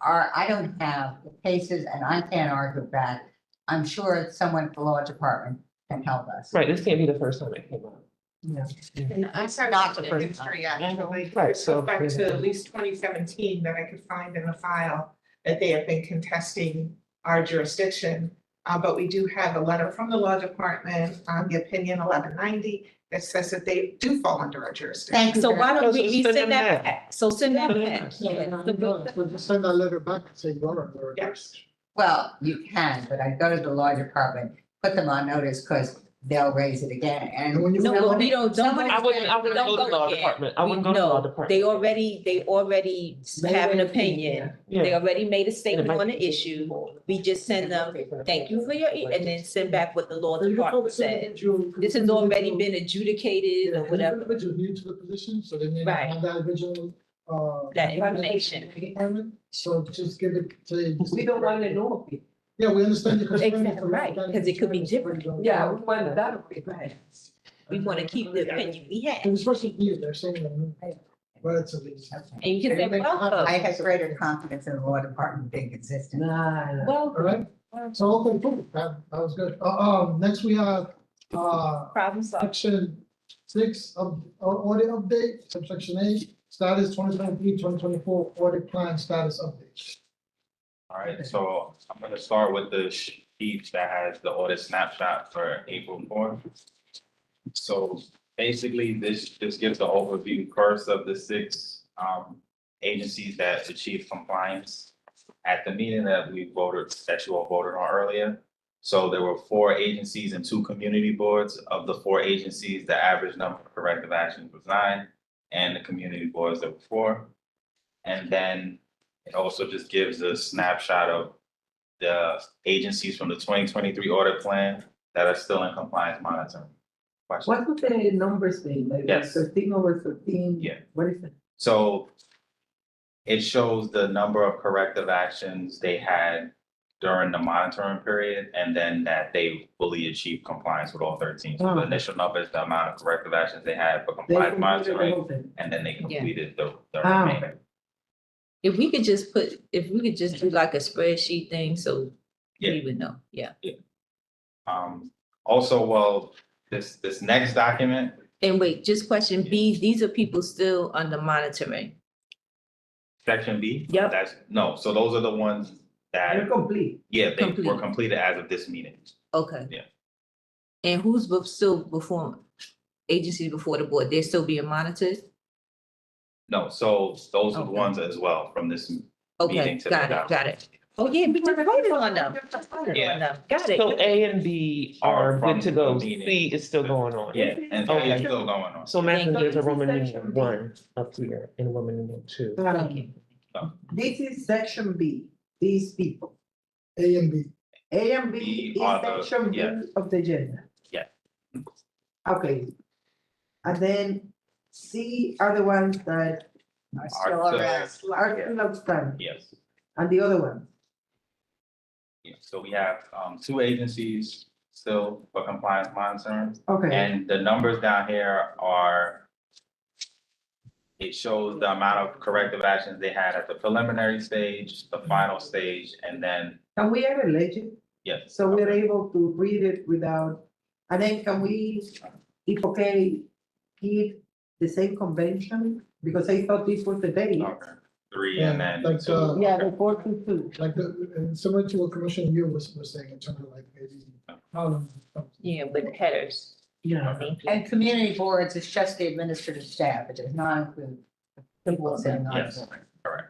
I don't have the cases and I can't argue back. I'm sure someone at the law department can help us. Right, this can't be the first time it came up. Yeah. And I started Not the the first history actually. Right, so. Back to at least 2017 that I could find in the file that they have been contesting our jurisdiction. But we do have a letter from the law department on the opinion 1190 that says that they do fall under our jurisdiction. Thank you. So for why that. don't So we send them send that that. back? So send that Send them back. back. Yeah. So just send that letter back and say you're under. Yes. Well, you can, but I'd go to the law department, put them on notice because they'll raise it again and. And when you- No, but we don't someone- I wouldn't go to the law again. department. I wouldn't go to the law department. They already have an Made an opinion. Yeah. They already made a And it statement might on the be- issue. We just send them, thank you for your, and then send back what the law So you can department focus said. individual- This has already been adjudicated or Yeah, whatever, individual new to the position, so they may not Right. have that original, that information. requirement. So just give it to. We don't want to know people. Yeah, we understand your concern. Exactly, right, 'cause it could be different. Yeah, we want that. Right. We want to keep the opinion we have. And it's supposed to be, they're saying that relatively. And you can say, welcome. I have greater confidence in the law department being consistent. Nah. All right, so, okay, cool, that was good. Next we have, Problem solved. section 6 of audit update, subsection A, status 2023-2024 audit plan status update. All right, so I'm gonna start with the sheet that has the audit snapshot for April 4th. So basically, this just gives the overview first of the 6 agencies that achieved compliance at the meeting that that you all voted on earlier. So there were 4 agencies and 2 community boards. Of the 4 agencies, the average number of corrective actions was 9, and the community boards there were 4. And then it also just gives a snapshot of the agencies from the 2023 audit plan that are still in compliance monitoring. Questions? What would the numbers be? Like Yes. 13 over 13? Yeah. What is it? So it shows the number of corrective actions they had during the monitoring period, and then that they fully achieved compliance with all 13. So the Oh. initial number is the amount of corrective actions they had for They compliance completed the monitoring, whole thing. and then they completed the Ah. remaining. If we could just do like a spreadsheet thing, so Yeah. we would know, yeah. Also, well, this next document, And wait, just question B, these are people still under monitoring. section B. Yep. So those are the ones They're that, complete. yeah, they were Complete. completed as of this meeting. Okay. Yeah. And who's still before, agencies before the board, they're still being monitored? No, so those are the Okay. ones as well from this. Okay, Meeting to got the it, got it. Oh, yeah, we just voted on them. Yeah. Got it. So A and B are From good to go, the meeting. C is still going on. Yeah, and Okay. it's still going on. So imagine Thank there's a you. Roman numeral 1 up here and a Roman numeral 2. Thank you. This is section B, these people. A and B. A and B B is are the- section B yeah. of the agenda. Yeah. Okay. And then C are the ones that Are still Are around. are still outstanding, Yes, and the other ones. yeah, so we have 2 agencies still for compliance monitoring, Okay, and the numbers down here are. It shows the amount of corrective actions they had at the preliminary stage, the final stage, and then, can we have a legend, yes. so we're able to read it without, and then can we, if okay, keep the same convention? Because I thought this was the date. Okay, 3 and then Like, 2. Yeah, the 422. Like and similar to what Commissioner Yu was saying in terms of like maybe. Yeah, with headers. Yeah. And community boards is just the administrative staff, it does not include people sitting on Yes. the board. Correct.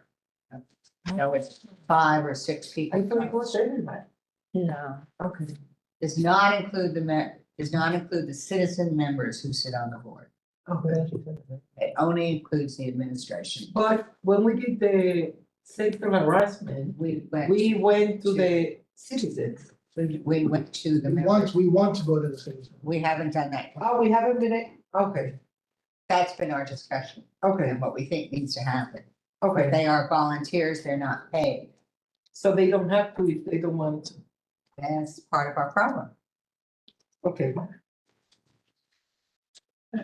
No, it's 5 or 6 people. I thought it was everybody. No. Okay. Does not include does not include the citizen members who sit on the board. Okay. It only includes the administration. But when we did the sexual harassment, We went, we went to the citizens. we went to the members. We want to go to the city. We haven't done that. Oh, we haven't did it? Okay, That's been our discussion okay, and what we think needs to happen. But okay. they are volunteers, they're not paid. So they don't have to if they don't want to. That's part of our problem. Okay,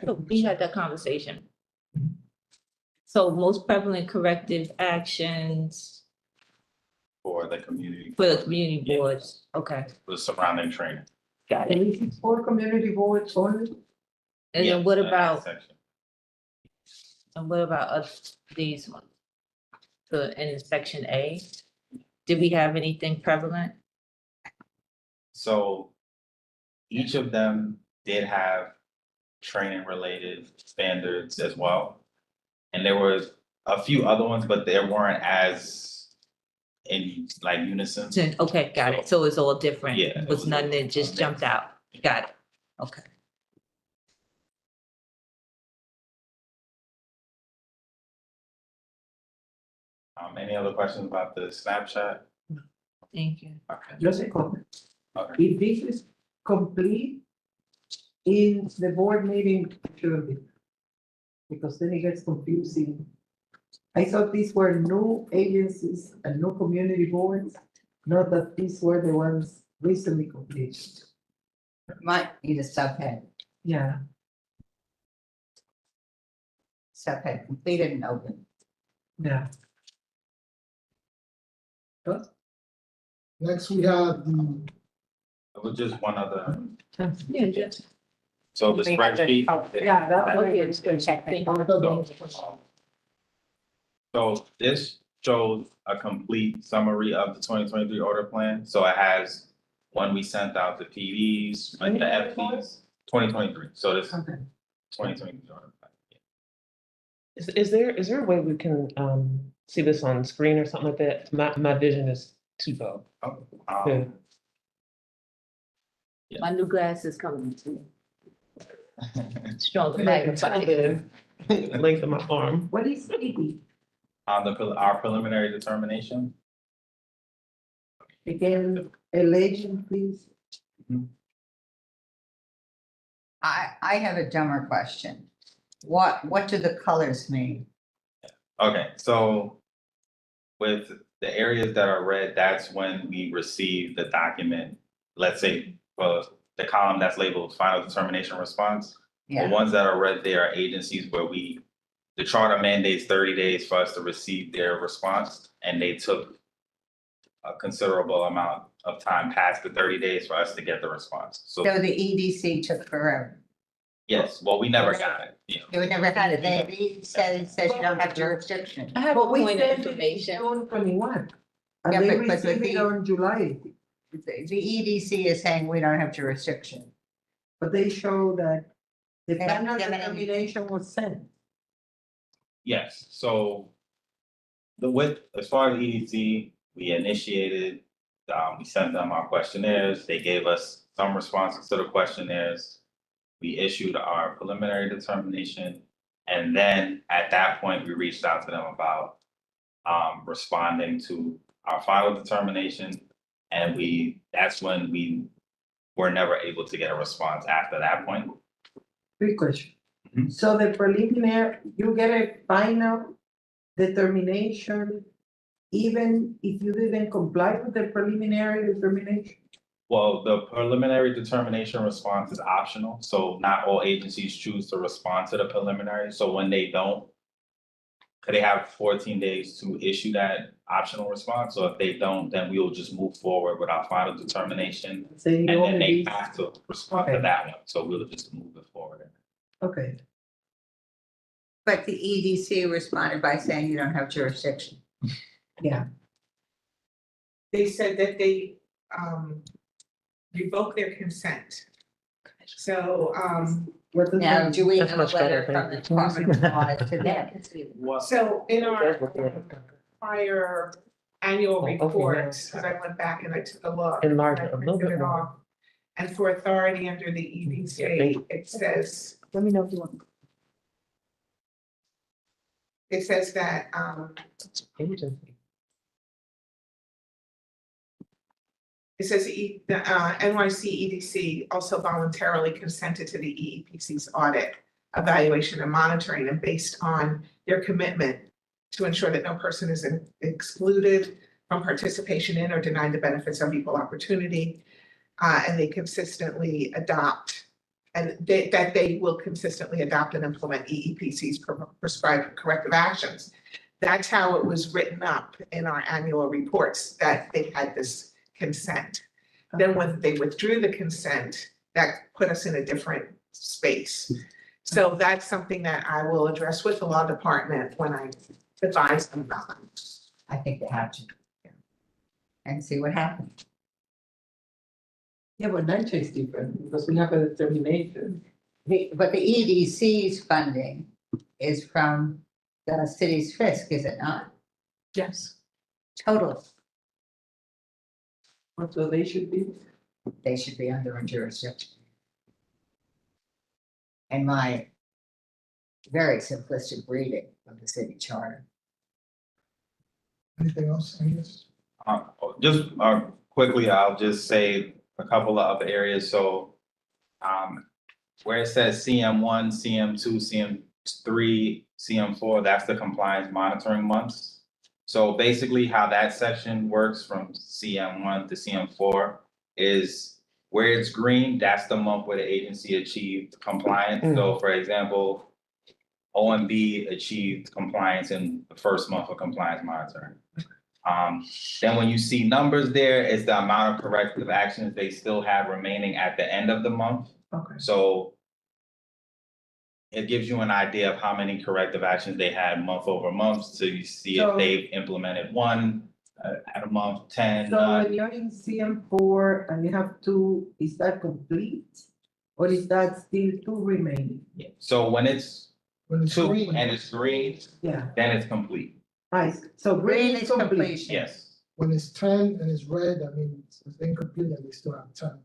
So we had that conversation. So most prevalent corrective actions For the community. for the community Yeah. boards, okay, The surrounding training. got it. and this is for community boards only? And Yeah, then what in that about, section. these ones? In section A, did we have anything prevalent? So each of them did have training related standards as well. And there was a few other ones, but they weren't as in like unison. Okay, got it, so it's all different. Yeah, it Was was none that a just mix. jumped out, got it, okay. Any other questions about the Snapchat? Thank you. Okay. Just a comment. Okay. If this is complete in the board meeting, it shouldn't be. Because then it gets confusing. I thought these were new agencies and new community boards, not that these were the ones recently completed. Might need a subhead, Yeah. subhead completed and open. Yeah. Next, we have the, It was just one other, Yeah, just. so the We have to- spreadsheet. oh, Yeah, that's. Okay, it's good, check. Thank you. So this shows a complete summary of the 2023 order plan. So it has one we sent out to PDs, like the FDs, 2023. So this Okay. 2023 order plan. Is there a way we can see this on screen or something like that? My vision is too low. Yeah. My new glasses coming too. Yeah. Stronger magnifying. Length of my arm. What is ED? Our preliminary determination. Again, a legend, please. I have a dumber question. What do the colors mean? Okay, so with the areas that are red, that's when we receive the document. Let's say for the column that's labeled final determination response. The Yeah, ones that are red, they are agencies where the charter mandates 30 days for us to receive their response, and they took a considerable amount of time past the 30 days for us to get the response. So so the EDC took forever. yes, well, we never got it, you know. You never had it, it says you don't have jurisdiction. I have a But we point of sent it in information. June 21. Yeah, And they but received it the- on July, The EDC is saying we don't have jurisdiction. but they show that the They final haven't given any- determination was sent. Yes, so as far as EDC, we initiated, we sent them our questionnaires, they gave us some responses to the questionnaires. We issued our preliminary determination, and then at that point, we reached out to them about responding to our final determination. And that's when we were never able to get a response after that point. Quick question. Mhm. So the preliminary, you get a final determination, even if you didn't comply with the preliminary determination? Well, the preliminary determination response is optional, so not all agencies choose to respond to the preliminary, so when they don't, they have 14 days to issue that optional response, so if they don't, then we will just move forward with our final determination. Saying And you then only they have to respond to Okay. that one, so we'll just move it forward. Okay, But the EDC responded by saying you don't have jurisdiction. yeah. They said that they revoked their consent. So What does Now, that do we That's have a much better, letter from the thank Department of Audit to Yeah. them? so in our prior annual Oh, okay, yeah. reports, because I went back and I took a look. Enlarge and I it a little printed bit it more. off. And for authority under the EDC, it says, Let me know if you want. it says that Agency. it says the NYC EDC also voluntarily consented to the EEPC's audit, evaluation and monitoring, and based on their commitment to ensure that no person is excluded, from participation in or denied the benefits of equal opportunity. And they consistently adopt, and that they will consistently adopt and implement EEPC's prescribed corrective actions. That's how it was written up in our annual reports, that they had this consent. Then when they withdrew the consent, that put us in a different space. So that's something that I will address with the law department when I advise them about it. I think they have to. And see what happens. Yeah, but NYCHA is different because we have a determination. But the EDC's funding is from the city's fisc, is it not? Yes. Total, So they should be. they should be under a jurisdiction. In my very simplistic reading of the city charter. Anything else? Angus? Just quickly, I'll just say a couple of other areas. So where it says CM1, CM2, CM3, CM4, that's the compliance monitoring months. So basically how that section works from CM1 to CM4 is where it's green, that's the month where the agency achieved compliance. So for example, OMB achieved compliance in the first month of compliance monitoring. Then when you see numbers there, it's the amount of corrective actions they still have remaining at the end of the month. Okay. So it gives you an idea of how many corrective actions they had month over month, so you see So- if they've implemented one at a month, 10, So none. when you're in CM4 and you have two, is that complete? Or is that still two remaining? So when it's When it's two green, and it's green, Yeah, then it's complete. nice. So green is complete. completion. Yes. when it's 10 and it's red, I mean, it's incomplete and they still have 10.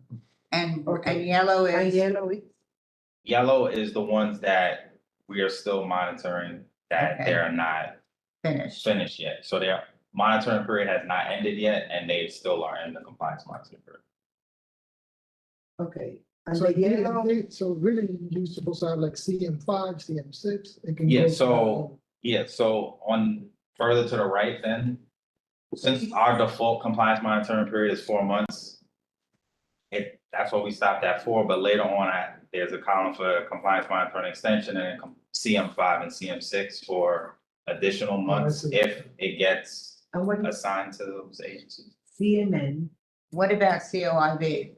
And Okay. yellow And is, yellow is, Yellow is the ones that we are still monitoring, that Okay. they're not finished. finished yet. So their monitoring period has not ended yet, and they still are in the compliance monitoring period. okay. And So the yellow, so really, you're supposed to have like CM5, CM6, it can go. Yeah, so, on further to the right then, since our default compliance monitoring period is 4 months, that's what we stopped at 4, but later on, there's a column for compliance monitoring extension and then CM5 and CM6 for additional months see. if it gets and what is assigned to those agencies. CNN? What about COIV?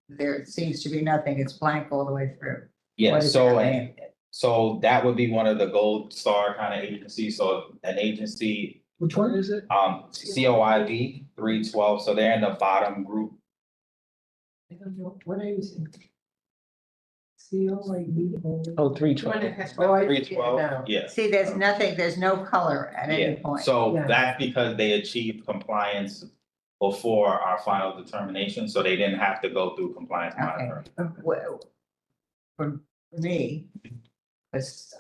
There seems to be nothing, it's blank all the way through. Yeah, What does so, that mean? so that would be one of the gold star kind of agencies, so an agency, Which one is it? COIV 312, so they're in the bottom group. I don't know, what are you saying? COID? Oh, One 312. that has- Oh, I see it 312, now. yeah. See, there's nothing, there's no color at any Yeah, point. so Yeah. that's because they achieved compliance before our final determination, so they didn't have to go through compliance Okay. monitoring. Well, for me, because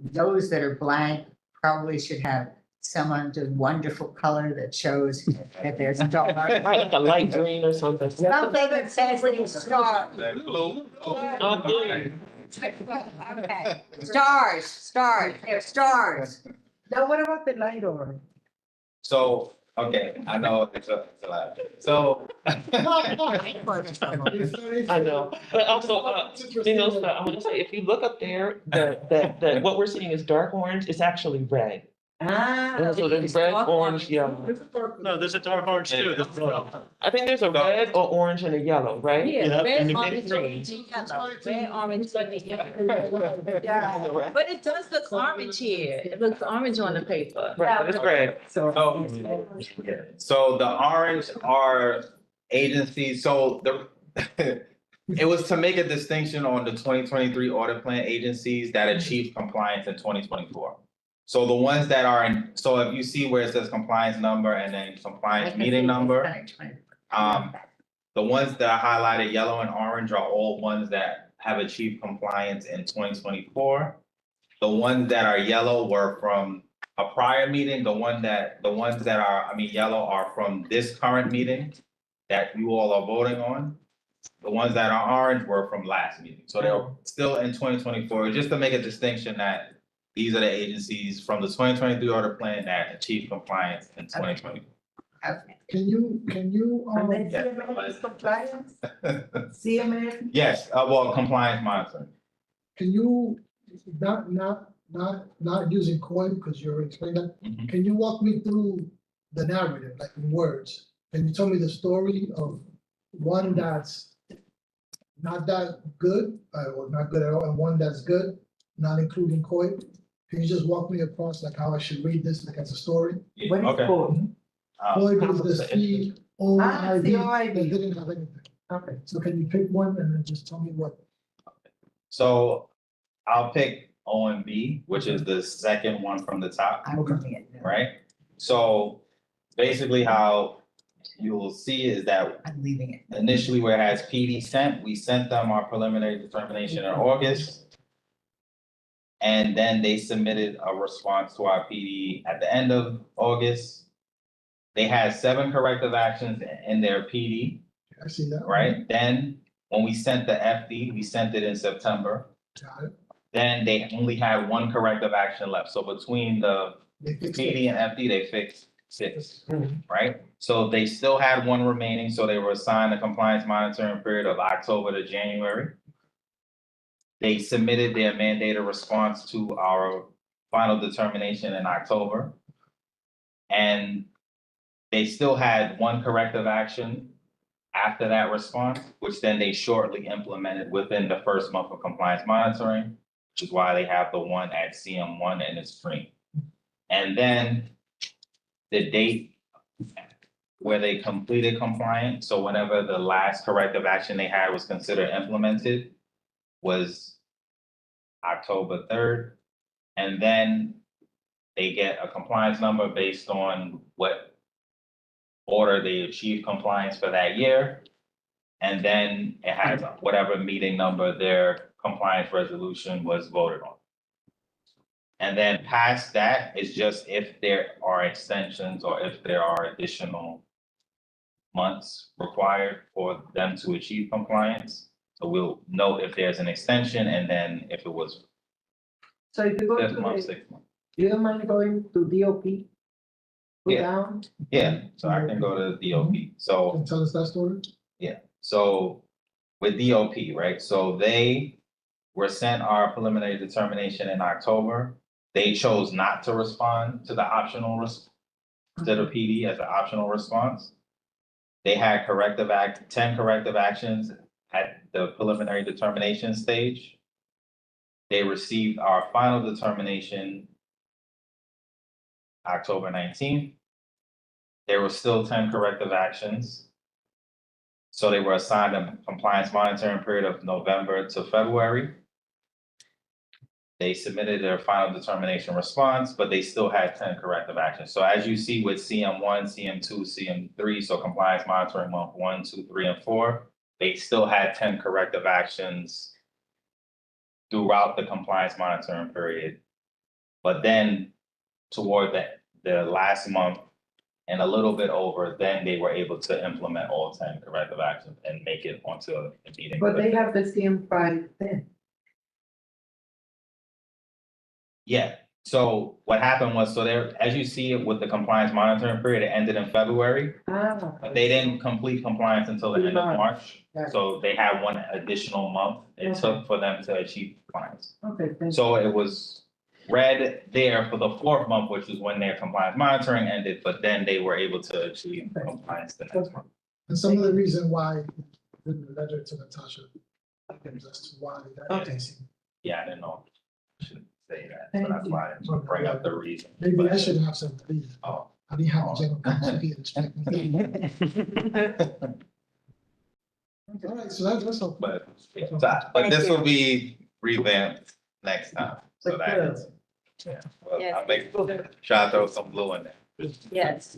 those that are blank probably should have some wonderful color that shows that there's stars. Like a light green or something. Something that says there's stars. Blue. Okay. Okay, stars, there's stars. Now, what about the light orange? So, okay, I know it's a lot, so. I know, but also, I want to say, if you look up there, the what we're seeing is dark orange, it's actually red. Ah. So there's red, orange, yellow. No, there's a dark orange too. I think there's a red, or orange, and a yellow, right? Yeah, red, and the orange, green. and yellow. Red, orange, and yellow. Yeah. But it does look orange here. It looks orange on the paper. Right, but it's red. So. So the orange are agencies, so it was to make a distinction on the 2023 audit plan agencies that achieved compliance in 2024. So the ones that are in, so if you see where it says compliance number and then compliance meeting number, the ones that are highlighted yellow and orange are all ones that have achieved compliance in 2024. The ones that are yellow were from a prior meeting, the ones that are, yellow are from this current meeting that you all are voting on. The ones that are orange were from last meeting, so they're still in 2024, just to make a distinction that these are the agencies from the 2023 audit plan that achieved compliance in 2020. Okay. Can you, And then Yeah. CMS is compliance, CMS, Yes, well, compliance monitoring. can you, not using COIN, because you already explained that, Mhm. can you walk me through the narrative, like in words? Can you tell me the story of one that's not that good, or not good at all, and one that's good, not including COIN? Can you just walk me across like how I should read this, like as a story? what is Okay. called? COIN is the COIB COIB. that didn't have anything. Okay. So can you pick one and then just tell me what? So I'll pick OMB, which is the second one from the top, I'm looking at it. right? So basically how you will see is that I'm leaving it. initially where it has PD sent, we sent them our preliminary determination in August. And then they submitted a response to our PD at the end of August. They had 7 corrective actions in their PD, I see that. right? Then when we sent the FD, we sent it in September. Got it. Then they only had 1 corrective action left. So between the They fixed it. PD and FD, they fixed 6, Mhm. right? So they still had 1 remaining, so they were assigned a compliance monitoring period of October to January. They submitted their mandated response to our final determination in October. And they still had 1 corrective action after that response, which then they shortly implemented within the first month of compliance monitoring, which is why they have the one at CM1 and it's free. And then the date where they completed compliance, so whenever the last corrective action they had was considered implemented, was October 3rd. And then they get a compliance number based on what order they achieved compliance for that year. And then it has whatever meeting number their compliance resolution was voted on. And then past that is just if there are extensions or if there are additional months required for them to achieve compliance. So we'll note if there's an extension and then if it was So if you go 5th month, to, 6th month. you don't mind going to DOP? Go Yeah. down, Yeah, so I can go to DOP. So Can you tell us that story? So with DOP, right, so they were sent our preliminary determination in October. They chose not to respond to the optional to the PD as an optional response. They had 10 corrective actions at the preliminary determination stage. They received our final determination October 19th. There were still 10 corrective actions. So they were assigned a compliance monitoring period of November to February. They submitted their final determination response, but they still had 10 corrective actions. So as you see with CM1, CM2, CM3, so compliance monitoring month 1, 2, 3, and 4, they still had 10 corrective actions throughout the compliance monitoring period. But then toward the last month, and a little bit over, then they were able to implement all 10 corrective actions and make it onto a meeting. but they have the CM5 then. Yeah, so what happened was, so there, as you see it with the compliance monitoring period, it ended in February, but they didn't complete compliance until the end of March. Got it. So they had 1 additional month it Okay. took for them to achieve compliance. Okay, thank you. So it was red there for the 4th month, which is when their compliance monitoring ended, but then they were able to achieve compliance the next month. And some of the reason why the letter to Natasha, as to why that. Okay. Yeah, I didn't know. I should say that, so Thank that's you. why I didn't bring up the reason. Maybe I should have some reason. Oh. I didn't have a general counsel here inspecting things. All right, so that's all. But this will be revamped next time, so that is. Yeah, well, Yes. I'll make, try to throw some blue in there. Yes,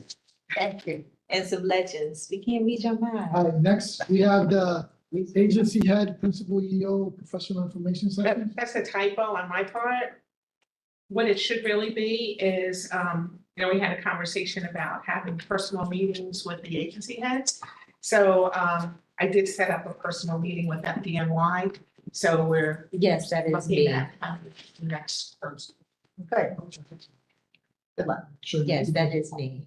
Thank you. and some legends. We can't read your mind. All right, next, we have the agency head, principal EO, professional information section. That's a typo on my part. What it should really be is, we had a conversation about having personal meetings with the agency heads. So, I did set up a personal meeting with FDNY, so we're Yes, that is looking me. at next Thursday. Good. Good luck. Sure. Yes, that is me.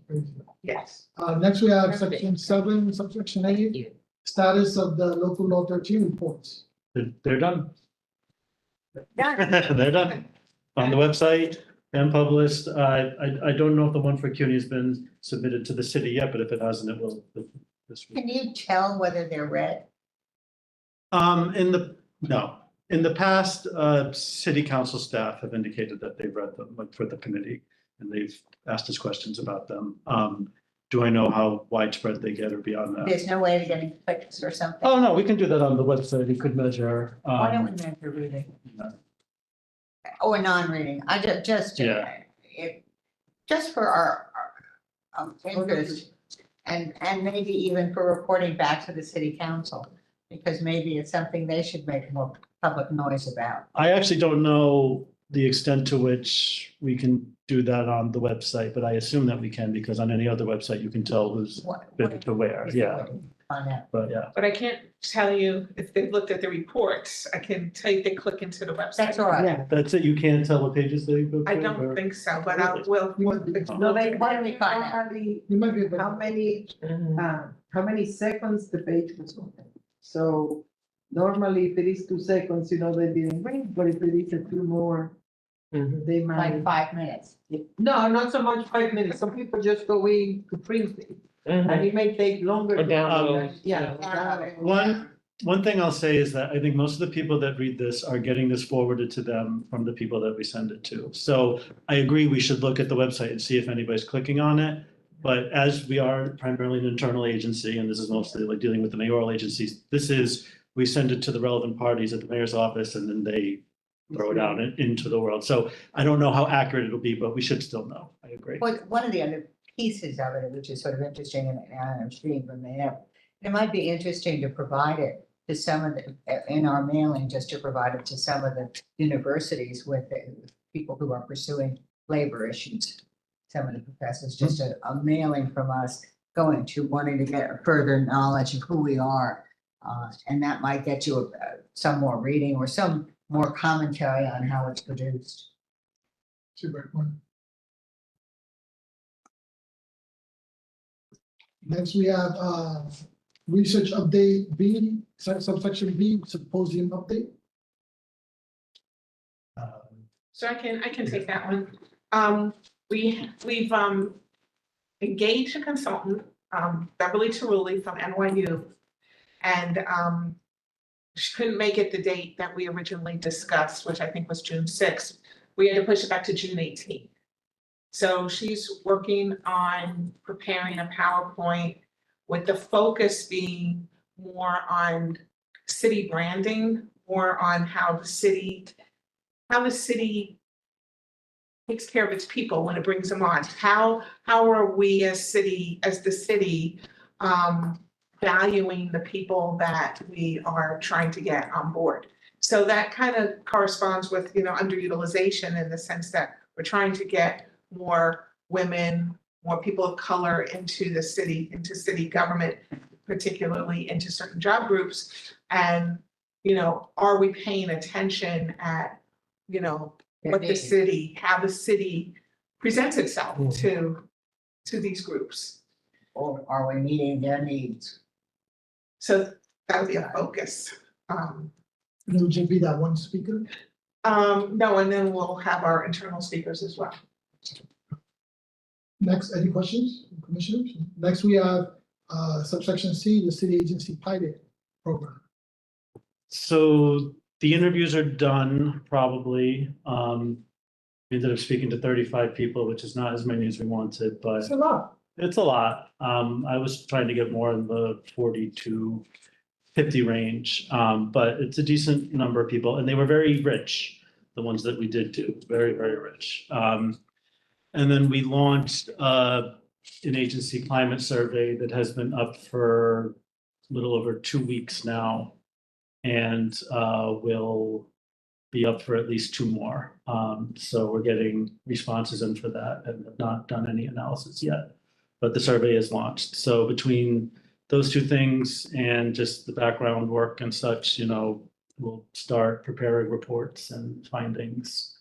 Yes. Next we have Perfect. section 7, subsection A, Thank you. status of the local law 13 reports. They're done. Done. They're done. On the website and published. I don't know if the one for CUNY has been submitted to the city yet, but if it hasn't, it will this week. Can you tell whether they're red? In the past, city council staff have indicated that they've read them, like for the committee, and they've asked us questions about them. Do I know how widespread they get or beyond that? There's no way to get any clicks or something? Oh, no, we can do that on the website. We could measure. Why don't we measure reading? No. Or non-reading? I just, Yeah. just for our interest and maybe even for reporting back to the city council. Because maybe it's something they should make more public noise about. I actually don't know the extent to which we can do that on the website, but I assume that we can because on any other website, you can tell who's been to where, yeah, On that. but yeah. But I can't tell you if they've looked at the reports. I can tell you if they click into the website. That's all right. Yeah. That's it, you can't tell what pages they go I to, don't or- think so, but I will. No, they. Why don't we find out? Normally, You might be able how many seconds the page was open. So normally if it is 2 seconds, they didn't read, but if it is a few more, they Like might. 5 minutes. No, not so much 5 minutes. Some people just go in to print it, and it may take longer. Or download. Yeah. One thing I'll say is that I think most of the people that read this are getting this forwarded to them from the people that we send it to. So I agree, we should look at the website and see if anybody's clicking on it. But as we are primarily an internal agency, and this is mostly like dealing with the mayoral agencies, we send it to the relevant parties at the mayor's office and then they throw it out into the world. So I don't know how accurate it'll be, but we should still know. I agree. One of the other pieces of it, which is sort of interesting, and I'm reading from there, it might be interesting to provide it to some of the, in our mailing, just to provide it to some of the universities with the people who are pursuing labor issues. Some of the professors, just a mailing from us going to wanting to get further knowledge of who we are. And that might get you some more reading or some more commentary on how it's produced. Super. Next, we have research update B, subsection B, symposium update. So I can take that one. We've engaged a consultant, Beverly Tarulli from NYU. And she couldn't make it the date that we originally discussed, which I think was June 6th. We had to push it back to June 18th. So she's working on preparing a PowerPoint with the focus being more on city branding, more on how the city takes care of its people when it brings them on. How are we as the city valuing the people that we are trying to get on board? So that kind of corresponds with, underutilization in the sense that we're trying to get more women, more people of color into the city, into city government, particularly into certain job groups. And, are we paying attention at, what the city, how the city presents itself to these groups? Or are we meeting their needs? So that would be a focus. It would just be that one speaker. No, and then we'll have our internal speakers as well. Next, any questions, from commissioners? Next, we have subsection C, the city agency pilot program. So the interviews are done, probably. We ended up speaking to 35 people, which is not as many as we wanted, but It's a lot. it's a lot. I was trying to get more in the 40 to 50 range, but it's a decent number of people, and they were very rich, the ones that we did do, very, very rich. And then we launched an agency climate survey that has been up for a little over 2 weeks now, and will be up for at least 2 more. So we're getting responses in for that and have not done any analysis yet, but the survey is launched. So between those 2 things and just the background work and such, we'll start preparing reports and findings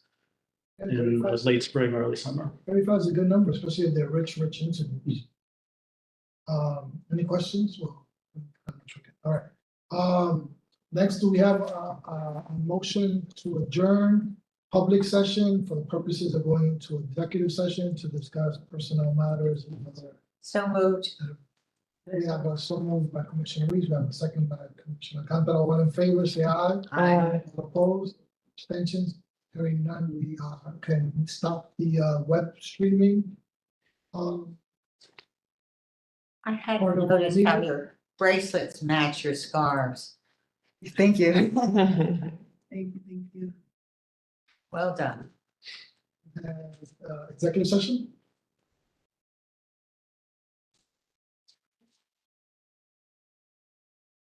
in late spring, early summer. 35 is a good number, especially if they're rich interviews. Any questions? Well, all right. Next, do we have a motion to adjourn public session for the purposes of going into executive session to discuss personnel matters and other. So moved. We have a so moved by Commissioner Reeves, we have a second by Commissioner Campbell. All in favor, say aye. Aye. All opposed, abstentions, hearing none, we can stop the web streaming. I hadn't Part of noticed the how meeting. your bracelets match your scarves. Thank you. Thank you. Well done. Executive session?